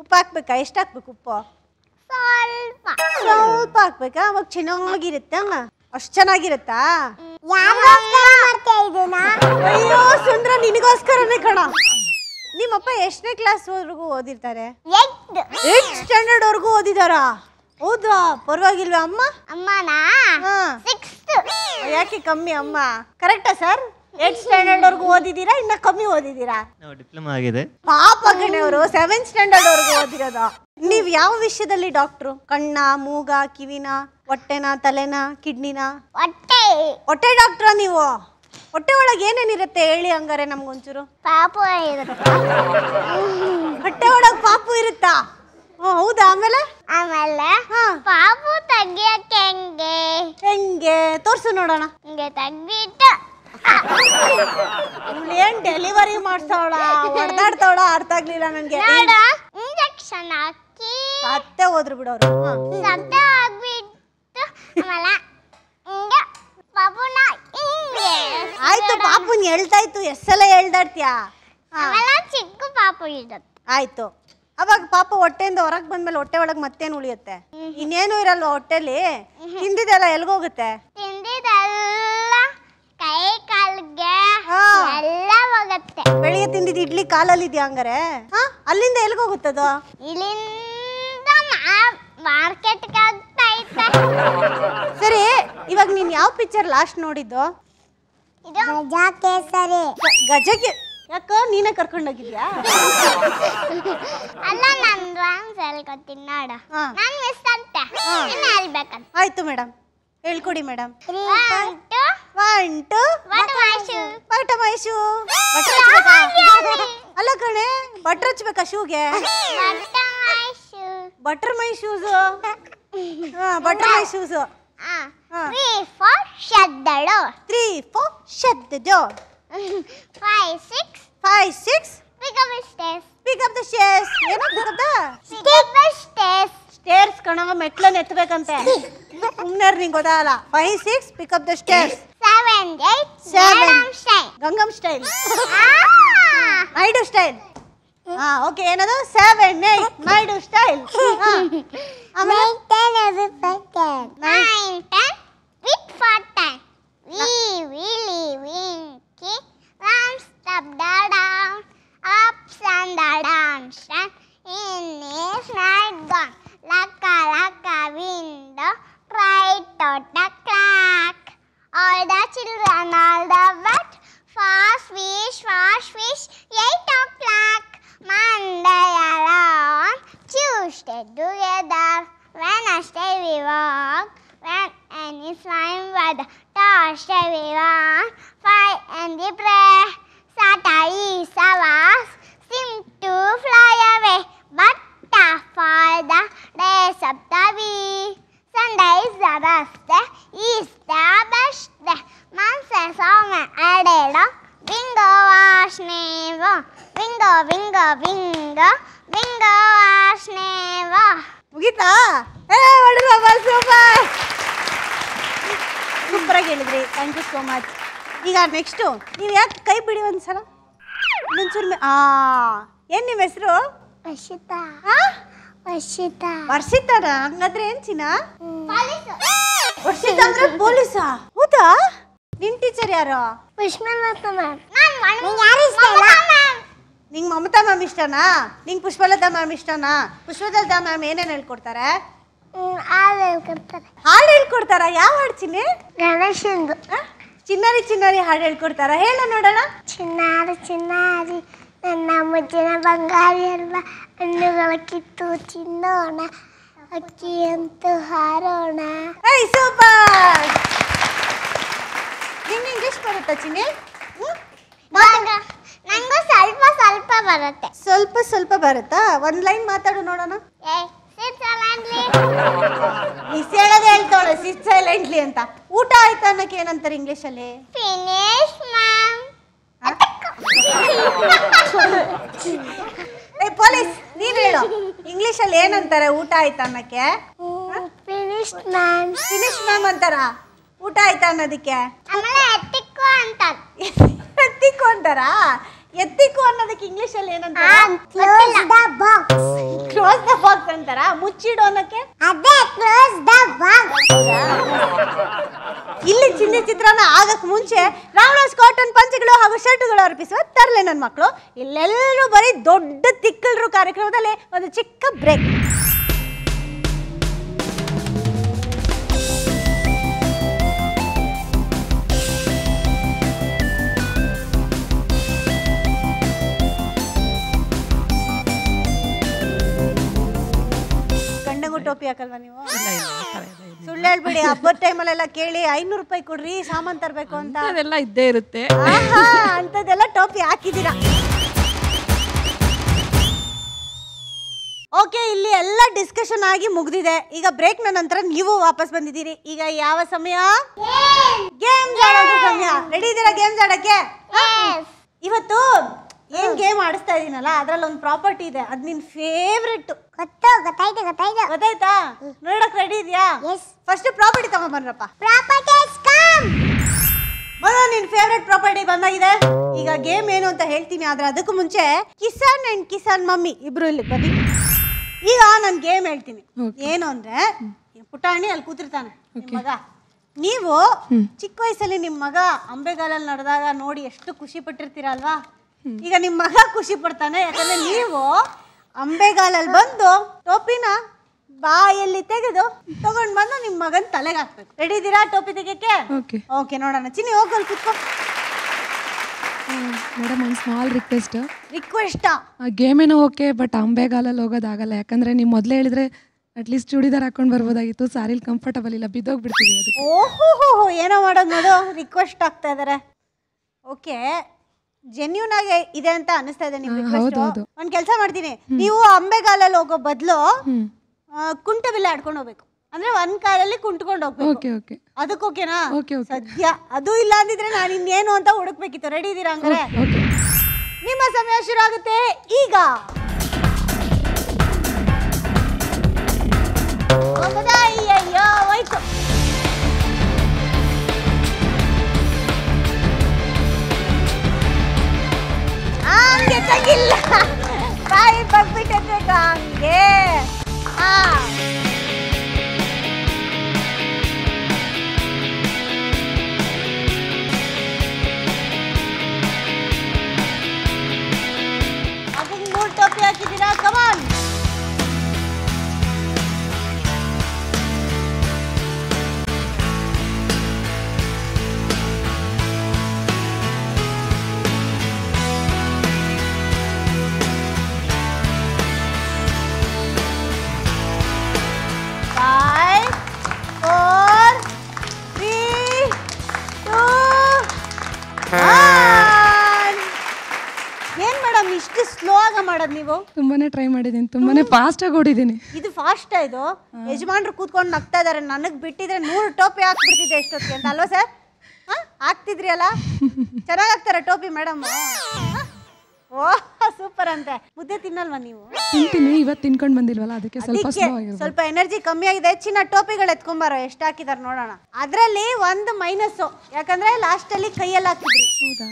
ಉಪ್ಪು ಹಾಕ್ಬೇಕಾ? ಎಷ್ಟು ಹಾಕ್ಬೇಕು ಉಪ್ಪು? ಸ್ವಲ್ಪ ಸ್ವಲ್ಪ ಹಾಕ್ಬೇಕಾ? ಅವಾಗ ಚೆನ್ನಾಗಿರುತ್ತ? ಅಷ್ಟ್ ಚೆನ್ನಾಗಿರುತ್ತಾ? ಅಯ್ಯೋ ಸುಂದ್ರ, ನಿನಗೋಸ್ಕರನೇ ಕಣ. ನಿಮ್ಮಪ್ಪ ಎಷ್ಟನೇ ಕ್ಲಾಸ್ ವರೆಗೂ ಓದಿರ್ತಾರೆ? 8th standard ವರ್ಗೂ ಓದಿದಾರಾ? ಹೌದಾ? ಪರವಾಗಿಲ್ವಾ? ಅಮ್ಮ? ಅಮ್ಮನಾ 6th. ಯಾಕೆ ಕಮ್ಮಿ ಅಮ್ಮ? ಕರೆಕ್ಟಾ ಸರ್? 8th standard ವರ್ಗೂ ಓದಿದ್ದೀರಾ? ಇನ್ನ ಕಮ್ಮಿ ಓದಿದ್ದೀರಾ? ಡಿಪ್ಲೊಮಾ ಆಗಿದೆ. ಪಾಪ ಕಣೆ, ಅವರು 7th ಸ್ಟ್ಯಾಂಡರ್ಡ್ ವರ್ಗೂ ಓದಿರೋದು. ನೀವ್ ಯಾವ ವಿಷಯದಲ್ಲಿ ಡಾಕ್ಟ್ರು? ಕಣ್ಣ, ಮೂಗ, ಕಿವಿನ, ಹೊಟ್ಟೆನ, ತಲೆನ, ಕಿಡ್ನಿನ? ಹೊಟ್ಟೆ ಡಾಕ್ಟ್ರಾ ನೀವು? ಹೊಟ್ಟೆ ಒಳಗೆ ಏನೇನಿರುತ್ತೆ ಹೇಳಿ ಹಂಗಾರೆ ನಮ್ಗೊಂಚೂರು. ಪಾಪು ಇರುತ್ತೆ. ಹೊಟ್ಟೆ ಒಳಗೆ ಪಾಪು ಇರುತ್ತಾ? ಹೌದಾ? ಆಮೇಲೆ ಪಾಪು ತೆಗಿಯಕ್ಕೆ ಹೆಂಗೆ ತೋರ್ಸು ನೋಡೋಣ. ಹಿಂಗೆ ತೆಗ್ದಿಟ್ಟು ಏನ್ ಡೆಲಿವರಿ ಮಾಡ್ತಾವಳ, ಹೊಡೆದಾಡ್ತಾವಳ? ಅರ್ಥ ಆಗ್ಲಿಲ್ಲ ನನ್ಗೆ. ಇಂಜೆಕ್ಷನ್ ಹಾಕಿ ಸತ್ತೆ ಹೋದ್ರು ಬಿಡೋರು. ಸತ್ತೆ ಆಗ್ಬಿಟ್ಟು ಆಮೇಲೆ ಹಿಂಗೆ ಪಾಪುನ ಹಿಂಗೆ. ಆಯ್ತು, ಪಾಪುನ್ ಹೇಳ್ತಾಯ್ತು, ಎಷ್ಟೆಲ್ಲ ಹೇಳ್ದಾಡ್ತೀಯಾ? ಆಮೇಲೆ ಚಿಕ್ಕ ಪಾಪು ಇರುತ್ತೆ. ಆಯ್ತು, ಅವಾಗ ಪಾಪ ಹೊಟ್ಟೆಯಿಂದ ಹೊರಗೆ ಬಂದ್ಮೇಲೆ ಹೊಟ್ಟೆ ಒಳಗೆ ಮತ್ತೇನು ಉಳಿಯುತ್ತೆ? ಇನ್ನೇನು ಇರಲ್ವಾ ಹೊಟ್ಟೆಲಿ? ತಿಂದಿದೆಲ್ಲ ಎಲ್ಗೋಗುತ್ತೆ? ತಿಂದಿದೆಲ್ಲ ಕೈ ಕಾಲ್ಗೆ ಎಲ್ಲ ಹೋಗುತ್ತೆ. ಬೆಳಿಗ್ಗೆ ತಿಂದಿದ್ದು ಇಡ್ಲಿ ಕಾಲಲ್ಲಿ ಇದೆಯಾ ಹಂಗಾರೆ? ಅಲ್ಲಿಂದ ಎಲ್ಗೋಗುತ್ತದು? ಇಲ್ಲಿಂದ ಮಾರ್ಕೆಟ್ಗೆ ಆಗ್ತಾ ಐತೆ. ಸರಿ, ಇವಾಗ ನೀನ್ ಯಾವ ಪಿಕ್ಚರ್ ಲಾಸ್ಟ್ ನೋಡಿದ್ದು? ಗಜ ಕೇಸರಿ. ಗಜಕ್ಕೆ ಯಾಕ ನೀನೇ ಕರ್ಕೊಂಡೋಗಿದ್ಯಾ? ಅಲ್ಲ, ನಾನು ಡ್ರಾಯಿಂಗ್ಸ್ ಹೇಳ್ಕೊತೀನಿ ನೋಡು. ನಾನು ಮಿಸ್ ಅಂತೆ ಇನ್ನು ಹೇಳ್ಬೇಕಂತ. ಆಯ್ತು ಮೇಡಮ್, ಹೇಳ್ಕೊಡಿ ಮೇಡಮ್. 1 2 ಬಟಮೈಶು. ಅಲ್ಲ ಕಣೆ, butter ಹಚ್ಬೇಕಾ ಶೂಗೆ? ಬಟಮೈಶು. Butter my shoes. Butter my shoes. 3 4 shut the door. 3 4 shut the door. 5 6 5 6 pick up the stairs. pick up the stairs. ಏನು pick up the Pick up the stairs. stairs ಕಣವ ಮೆಟ್ಲನ್ನ ಎತ್ತಬೇಕಂತೆ ಸುಮ್ಮನೆ ನಿಂಗೆ ಗೊತ್ತಾಗಲ್ಲ 5 6 pick up the stairs. 7 8 Seven. Madam style. Gangnam style Ah! Naidu style okay ಏನದು 7 8 Naidu style ಆಮೇಲೆ 9 10 every second. 9 10 wait for 10. Willy winky round stop the down ups and the downs and in is night gone like a window right out the crack. All the children all the wet fast wish 8 o'clock. Monday alone, Tuesday together, Wednesday we walk, and it's fine weather, Thursday we walk, Friday and we pray, Saturday is ours, seem to fly away, but for the days of the week, Sunday is the best day, is the best day, Monday song and added up, bingo wash never. Bingo, bingo, bingo, bingo, wash never. ಮುಗೀತಾ ಹೊಡೆದಪ್ಪ super ಸೂಪರಾಗಿ ಹೇಳಿದ್ರಿ thank you so much ಈಗ next ನೀವು ಯಾಕೆ ಕೈ ಬಿಡಿ ಒಂದ್ಸಲ ಒಂಚೂರು ಏನು ನಿಮ್ಮ ಹೆಸರು ವರ್ಷಿತಾ ವರ್ಷಿತಾರ ಹಂಗಾದ್ರೆ ಏನು ಚಿನ್ನ ವರ್ಷಿತ ಅಂದ್ರೆ ಪೊಲೀಸಾ ಹೌದಾ ನಿನ್ ಟೀಚರ್ ಯಾರು ಪುಷ್ಪಲತಾ ಮ್ಯಾಮ್ ಯಾರು ಇಷ್ಟ ಇಲ್ಲ ನಿಂಗೆ ಮಮತಾ ಮ್ಯಾಮ್ ಇಷ್ಟನಾ ನಿಂಗೆ ಪುಷ್ಪಲತಾ ಮ್ಯಾಮ್ ಇಷ್ಟನಾ ಪುಷ್ಪಲತಾ ಮ್ಯಾಮ್ ಏನೇನು ಹೇಳ್ಕೊಡ್ತಾರೆ ಹಾಡು ಹೇಳ್ಕೊಡ್ತಾರೆ ಹಾಡು ಹೇಳ್ಕೊಡ್ತಾರ ಯಾವ ಹಾಡು ಚಿನ್ನಿ ಗಣೇಶಂದು ಚಿನ್ನಾರಿ ಹಾಡು ಹೇಳ್ಕೊಡ್ತಾರ ಹೇಳ ನೋಡೋಣ ಚಿನ್ನಾರಿ ನನ್ನ ಮುಜ್ಜಿನ ಬಂಗಾರಿ ಅಲ್ವಾ ಹಣ್ಣುಗಳ ಕಿತ್ತು ಚಿನ್ನೋಣ ಅಕ್ಕಿಯಂತೂ ಹಾರೋಣ. ಏಯ್ ಸೂಪರ್ ನಿಂಗೆ ಇಂಗ್ಲಿಷ್ ಬರುತ್ತಾ ಚಿನ್ನಿ ನಂಗೂ ಸ್ವಲ್ಪ ಸ್ವಲ್ಪ ಬರುತ್ತೆ. ಸ್ವಲ್ಪ ಬರುತ್ತಾ ಒಂದ್ ಲೈನ್ ಮಾತಾಡು ನೋಡೋಣ ಮಿಸ್ ಹೇಳೋದೇ ಹೇಳ್ತಾಳೆ ಸಿಟ್ ಸೈಲೆಂಟ್ಲಿ ಅಂತ ಊಟ ಆಯ್ತಾ ಅನ್ನಕ್ಕೆ ಏನಂತಾರೆ ಇಂಗ್ಲಿಷ್ ಅಲ್ಲಿ ಫಿನಿಶ್ ಮ್ಯಾಮ್. ಏ ಪೊಲೀಸ್ ನೀನ್ ಹೇಳು ಇಂಗ್ಲಿಷ್ ಅಲ್ಲಿ ಏನಂತಾರೆ ಊಟ ಆಯ್ತಾ ಅನ್ನಕ್ಕೆ ಫಿನಿಶ್ ಮ್ಯಾಮ್. ಫಿನಿಶ್ ಮ್ಯಾಮ್ ಅಂತಾರ ಊಟ ಆಯ್ತಾ ಅನ್ನೋದಕ್ಕೆ ಆಮೇಲೆ ಎತ್ತಿಕ್ಕೋ ಅಂತಾರೆ. ಎತ್ತಿಕು ಅಂತಾರಾ ಎತ್ತಿಕು ಅನ್ನೋದಕ್ಕೆ ಇಂಗ್ಲಿಷ್ ಅಲ್ಲಿ ಏನಂತಾರೆ close the box. Close the box ಅಂತಾರ ಮುಚ್ಚಿಡು ಅನ್ನಕ್ಕೆ ಅದೇ ಕ್ಲೋಸ್ ದ ಬಾಕ್ಸ್. ಇಲ್ಲಿ ಚಿನ್ನ ಚಿತ್ರಾನ್ನ ಆಗಕ್ ಮುಂಚೆ ರಾಮರಾಜ್ ಕಾಟನ್ ಪಂಚೆಗಳು ಹಾಗೂ ಶರ್ಟ್ಗಳು ಅರ್ಪಿಸುವ ತರಲೆ ನನ್ನ ಮಕ್ಕಳು ಇಲ್ಲೆಲ್ಲರೂ ಬರೀ ದೊಡ್ಡ ತಿಕ್ಕಲ್ರು ಕಾರ್ಯಕ್ರಮದಲ್ಲಿ ಒಂದು ಚಿಕ್ಕ ಬ್ರೇಕ್. ಟೋಪಿ ಹಾಕಲ್ವಾ ನೀವು ಸುಳ್ಳು ಹೇಳ್ಬಿಡಿ ಹಬ್ಬದ ಟೈಮಲ್ಲೆಲ್ಲ ಕೇಳಿ 500 ರೂಪಾಯಿ ಕೊಡ್ರಿ ಸಾಮಾನ್ ತರಬೇಕು ಅಂತ ಅದೆಲ್ಲ ಇದ್ದೇ ಇರುತ್ತೆ ಅಂತದೆಲ್ಲ ಟೋಪಿ ಹಾಕಿದ್ದೀರಾ ಓಕೆ ಇಲ್ಲಿ ಎಲ್ಲ ಡಿಸ್ಕಷನ್ ಆಗಿ ಮುಗ್ದಿದೆ ಈಗ ಬ್ರೇಕ್ ನ ನಂತರ ನೀವು ವಾಪಸ್ ಬಂದಿದ್ದೀರಿ ಈಗ ಯಾವ ಸಮಯ ಗೇಮ್ಸ್ ಆಡೋದು ಸಮಯ ರೆಡಿ ಇದ್ದೀರಾ ಗೇಮ್ಸ್ ಆಡಕ್ಕೆ ಇವತ್ತು ಏನ್ ಗೇಮ್ ಆಡಿಸ್ತಾ ಇದೀನಲ್ಲ ಅದ್ರಲ್ಲಿ ಒಂದು ಪ್ರಾಪರ್ಟಿ ಇದೆ ಅದ್ ನಿನ್ ಫೇವ್ರೆಟ್ ಗೊತ್ತಾಯ್ತಾ ನೋಡಕ್ ರೆಡಿ ಇದೆಯಾ ಫಸ್ಟ್ ಪ್ರಾಪರ್ಟಿ ತಗೊಂಡ್ಬನ್ರಪ್ಪ ಮೊದಲು ನಿನ್ ಫೇವ್ರೆಟ್ ಪ್ರಾಪರ್ಟಿ ಬಂದಾಗಿದೆ ಈಗ ಗೇಮ್ ಏನು ಅಂತ ಹೇಳ್ತೀನಿ ಆದ್ರೆ ಅದಕ್ಕೂ ಮುಂಚೆ ಕಿಸಾನ್ ಅಂಡ್ ಕಿಸಾನ್ ಮಮ್ಮಿ ಇಬ್ರು ಇಲ್ಲಿ ಬನ್ನಿ ಈಗ ನಾನು ಗೇಮ್ ಹೇಳ್ತೀನಿ ಏನು ಅಂದ್ರೆ ಪುಟಾಣಿ ಅಲ್ಲಿ ಕೂತಿರ್ತಾನೆ ನಿಮ್ ಮಗ ನೀವು ಚಿಕ್ಕ ವಯಸ್ಸಲ್ಲಿ ನಿಮ್ ಮಗ ಅಂಬೆಗಾಲಲ್ಲಿ ನಡೆದಾಗ ನೋಡಿ ಎಷ್ಟು ಖುಷಿ ಪಟ್ಟಿರ್ತೀರಲ್ವಾ ಈಗ ನಿಮ್ ಮಗ ಖುಷಿ ಪಡ್ತಾನೆ ಯಾಕಂದ್ರೆ ನೀವು ಅಂಬೆಗಾಲಲ್ಲಿ ಬಂದು ಟೋಪಿನ ಬಾಯಲ್ಲಿ ತೆಗೆದು ತಗೊಂಡ್ ಬಂದು ನಿಮ್ ಮಗನ್ ತಲೆಗೆ ಹಾಕ್ಬೇಕು ರೆಡಿ ಇದ್ದೀರಾ ಟೋಪಿ ತೆಗೆಯಕ್ಕೆ ಓಕೆ ನೋಡೋಣ ಚಿನ್ನಿ ಹೋಗಲ್ ಕುತ್ಕೋ ಮೇಡಮ್ ಒಂದು ಸ್ಮಾಲ್ ರಿಕ್ವೆಸ್ಟ್ ಗೇಮ್ ಏನೋ ಓಕೆ ಬಟ್ ಅಂಬೆಗಾಲಲ್ಲಿ ಹೋಗೋದಾಗಲ್ಲ ಯಾಕಂದ್ರೆ ನೀವು ಮೊದಲೇ ಹೇಳಿದ್ರೆ ಅಟ್ಲೀಸ್ಟ್ ಚೂಡಿದಾರ್ ಹಾಕೊಂಡು ಬರ್ಬೋದಾಗಿತ್ತು ಸಾರಿಲಿ ಕಂಫರ್ಟಬಲ್ ಇಲ್ಲ ಬಿದ್ದೋಗ್ಬಿಡ್ತೀವಿ ಅದಕ್ಕೆ ಓಹೋ ಏನೋ ಮಾಡೋದು ನೋಡು ರಿಕ್ವೆಸ್ಟ್ ಆಗ್ತಾ ಇದಾರೆ ಓಕೆ ಜೆನ್ಯೂನ್ ಆಗಿ ಇದೆ ಅಂತ ಅನಿಸ್ತಾ ಇದೆ ನಿಮ್ಗೆ ರಿಕ್ವೆಸ್ಟ್ ಒಂದ್ ಕೆಲಸ ಮಾಡ್ತೀನಿ ನೀವು ಅಂಬೆಗಾಲಲ್ಲಿ ಹೋಗೋ ಬದಲು ಕುಂಟೆಬಿಲ್ಲೆ ಆಡ್ಕೊಂಡು ಹೋಗ್ಬೇಕು ಅಂದ್ರೆ ಒಂದ್ ಕಾಲಲ್ಲಿ ಕುಂಟ್ಕೊಂಡು ಹೋಗ್ಬೇಕು. ಓಕೆ ಓಕೆ ಅದಕ್ಕೆ ಓಕೆನಾ? ಓಕೆ ಓಕೆ ಸದ್ಯ ಅದು ಇಲ್ಲ ಅಂದಿದ್ರೆ ನಾನು ಇನ್ನೇನು ಅಂತ ಹುಡುಕ್ಬೇಕಿತ್ತು. ರೆಡಿ ಇದ್ದೀರಾ ಹಂಗಾರೆ? ಓಕೆ. ನಿಮ್ಮ ಸಮಯ ಶುರು ಆಗುತ್ತೆ ಈಗ. ಅಯ್ಯಯ್ಯೋ ಹೋಯ್ತು. ಹಂಗೆ ತಗಿಲ್ಲ, ಬಾಯಿ ಬಗ್ಬಿಟ್ಟೆ ಹಂಗೆ. ಅದಕ್ಕೆ 3 ಟೋಪಿ ಹಾಕಿದ್ದೀರಾ. ಕಮಾನ್. ಏನ್ ಮೇಡಮ್ ಇಷ್ಟು ಸ್ಲೋ ಆಗ ಮಾಡೋದು ನೀವು? ತುಂಬಾನೇ ಟ್ರೈ ಮಾಡಿದ್ದೀನಿ, ತುಂಬಾನೇ ಫಾಸ್ಟ್ ಆಗಿ ಓಡಿದ್ದೀನಿ. ಇದು ಫಾಸ್ಟ್ ಇದು. ಯಜಮಾನ್ರು ಕೂತ್ಕೊಂಡು ನಗ್ತಾ ಇದಾರೆ. ನನಗ್ ಬಿಟ್ಟಿದ್ರೆ 100 ಟೋಪಿ ಹಾಕ್ಬಿಡ್ತಿದ್ದೆ ಎಷ್ಟೊತ್ತಿಗೆ ಅಂತ ಅಲ್ವಾ ಸರ್? ಹಾಕ್ತಿದ್ರಿ ಅಲ್ಲ? ಚೆನ್ನಾಗ್ ಹಾಕ್ತಾರ ಟೋಪಿ ಮೇಡಮ್. ಓಹ್ ಸೂಪರ್ ಅಂತೆ. ಮುದ್ದೆ ತಿನ್ನಲ್ವಾ ನೀವು? ತಿಂತೀನಿ, ಇವತ್ತು ತಿನ್ಕೊಂಡು ಬಂದಿಲ್ವಲ್ಲ ಅದಕ್ಕೆ ಸ್ವಲ್ಪ ಸ್ಲೋ ಆಗಿರೋದು. ಸ್ವಲ್ಪ ಎನರ್ಜಿ ಕಮ್ಮಿ ಆಗಿದೆ. ಹೆಚ್ಚಿನ ಟೋಪಿಗಳು ಎತ್ಕೊಂಬಾರೋ ಎಷ್ಟು ಹಾಕಿದಾರೆ ನೋಡೋಣ. ಅದ್ರಲ್ಲಿ ಒಂದು ಮೈನಸ್, ಯಾಕಂದ್ರೆ ಲಾಸ್ಟ್ ಅಲ್ಲಿ ಕೈಯಲ್ಲಿ ಹಾಕಿದ್ರಿ. ಹೌದಾ?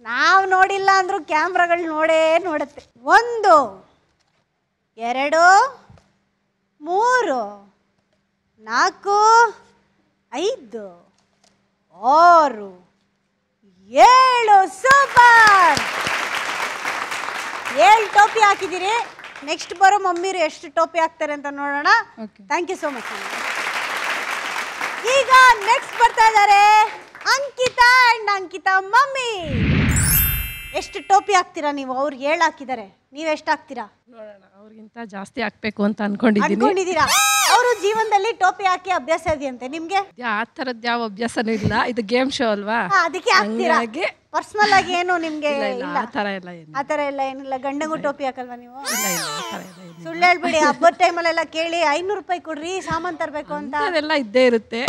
ನಾವು ನೋಡಿಲ್ಲ ಅಂದ್ರೂ ಕ್ಯಾಮ್ರಾಗಳು ನೋಡುತ್ತೆ. 1 2 3 4 5 6 7 ಸೂಪರ್. 7 ಟೋಪಿ ಹಾಕಿದ್ದೀರಿ. ನೆಕ್ಸ್ಟ್ ಬರೋ ಮಮ್ಮಿರು ಎಷ್ಟು ಟೋಪಿ ಹಾಕ್ತಾರೆ ಅಂತ ನೋಡೋಣ. Thank you so much. ಈಗ ನೆಕ್ಸ್ಟ್ ಬರ್ತಾ ಇದ್ದಾರೆ ಅಂಕಿತಾ ಅಂಡ್ ಅಂಕಿತಾ ಮಮ್ಮಿ. ಎಷ್ಟು ಟೋಪಿ ಹಾಕ್ತೀರಾ ನೀವು? ಅವ್ರು 7 ಹಾಕಿದ್ದಾರೆ, ನೀವು ಎಷ್ಟು ಹಾಕ್ತೀರಾ? ನೋಡೋಣ, ಅವ್ರಿಗಿಂತ ಜಾಸ್ತಿ ಹಾಕ್ಬೇಕು ಅಂತ ಅನ್ಕೊಂಡಿದ್ದೀರಾ? ಅವರು ಜೀವನದಲ್ಲಿ ಟೋಪಿ ಹಾಕಿ ಅಭ್ಯಾಸ ಇದೆಯಂತೆ. ನಿಮ್ಗೆ ಆ ಥರದ್ದು ಯಾವ ಅಭ್ಯಾಸನೂ ಇಲ್ಲ. ಇದು ಗೇಮ್ ಶೋ ಅಲ್ವಾ, ಅದಕ್ಕೆ ಹಾಕ್ತೀರಾ? ಪರ್ಸನಲ್ ಆಗಿ ಏನು ನಿಮ್ಗೆ ಇಲ್ಲ? ಆ ಥರ ಎಲ್ಲ ಆ ಥರ ಎಲ್ಲ ಏನಿಲ್ಲ. ಗಂಡಂಗೂ ಟೋಪಿ ಹಾಕಲ್ವಾ ನೀವು? ಇಲ್ಲ ಇಲ್ಲ, ಆ ಥರ ಎಲ್ಲ ಇಲ್ಲ. ಸುಳ್ಳು ಹೇಳ್ಬಿಡಿ. ಹಬ್ಬದ ಟೈಮಲ್ಲೆಲ್ಲ ಕೇಳಿ 500 ರೂಪಾಯಿ ಕೊಡ್ರಿ ಸಾಮಾನ್ ತರ್ಬೇಕು ಅಂತ. ಅದೆಲ್ಲ ಇದ್ದೇ ಇರುತ್ತೆ.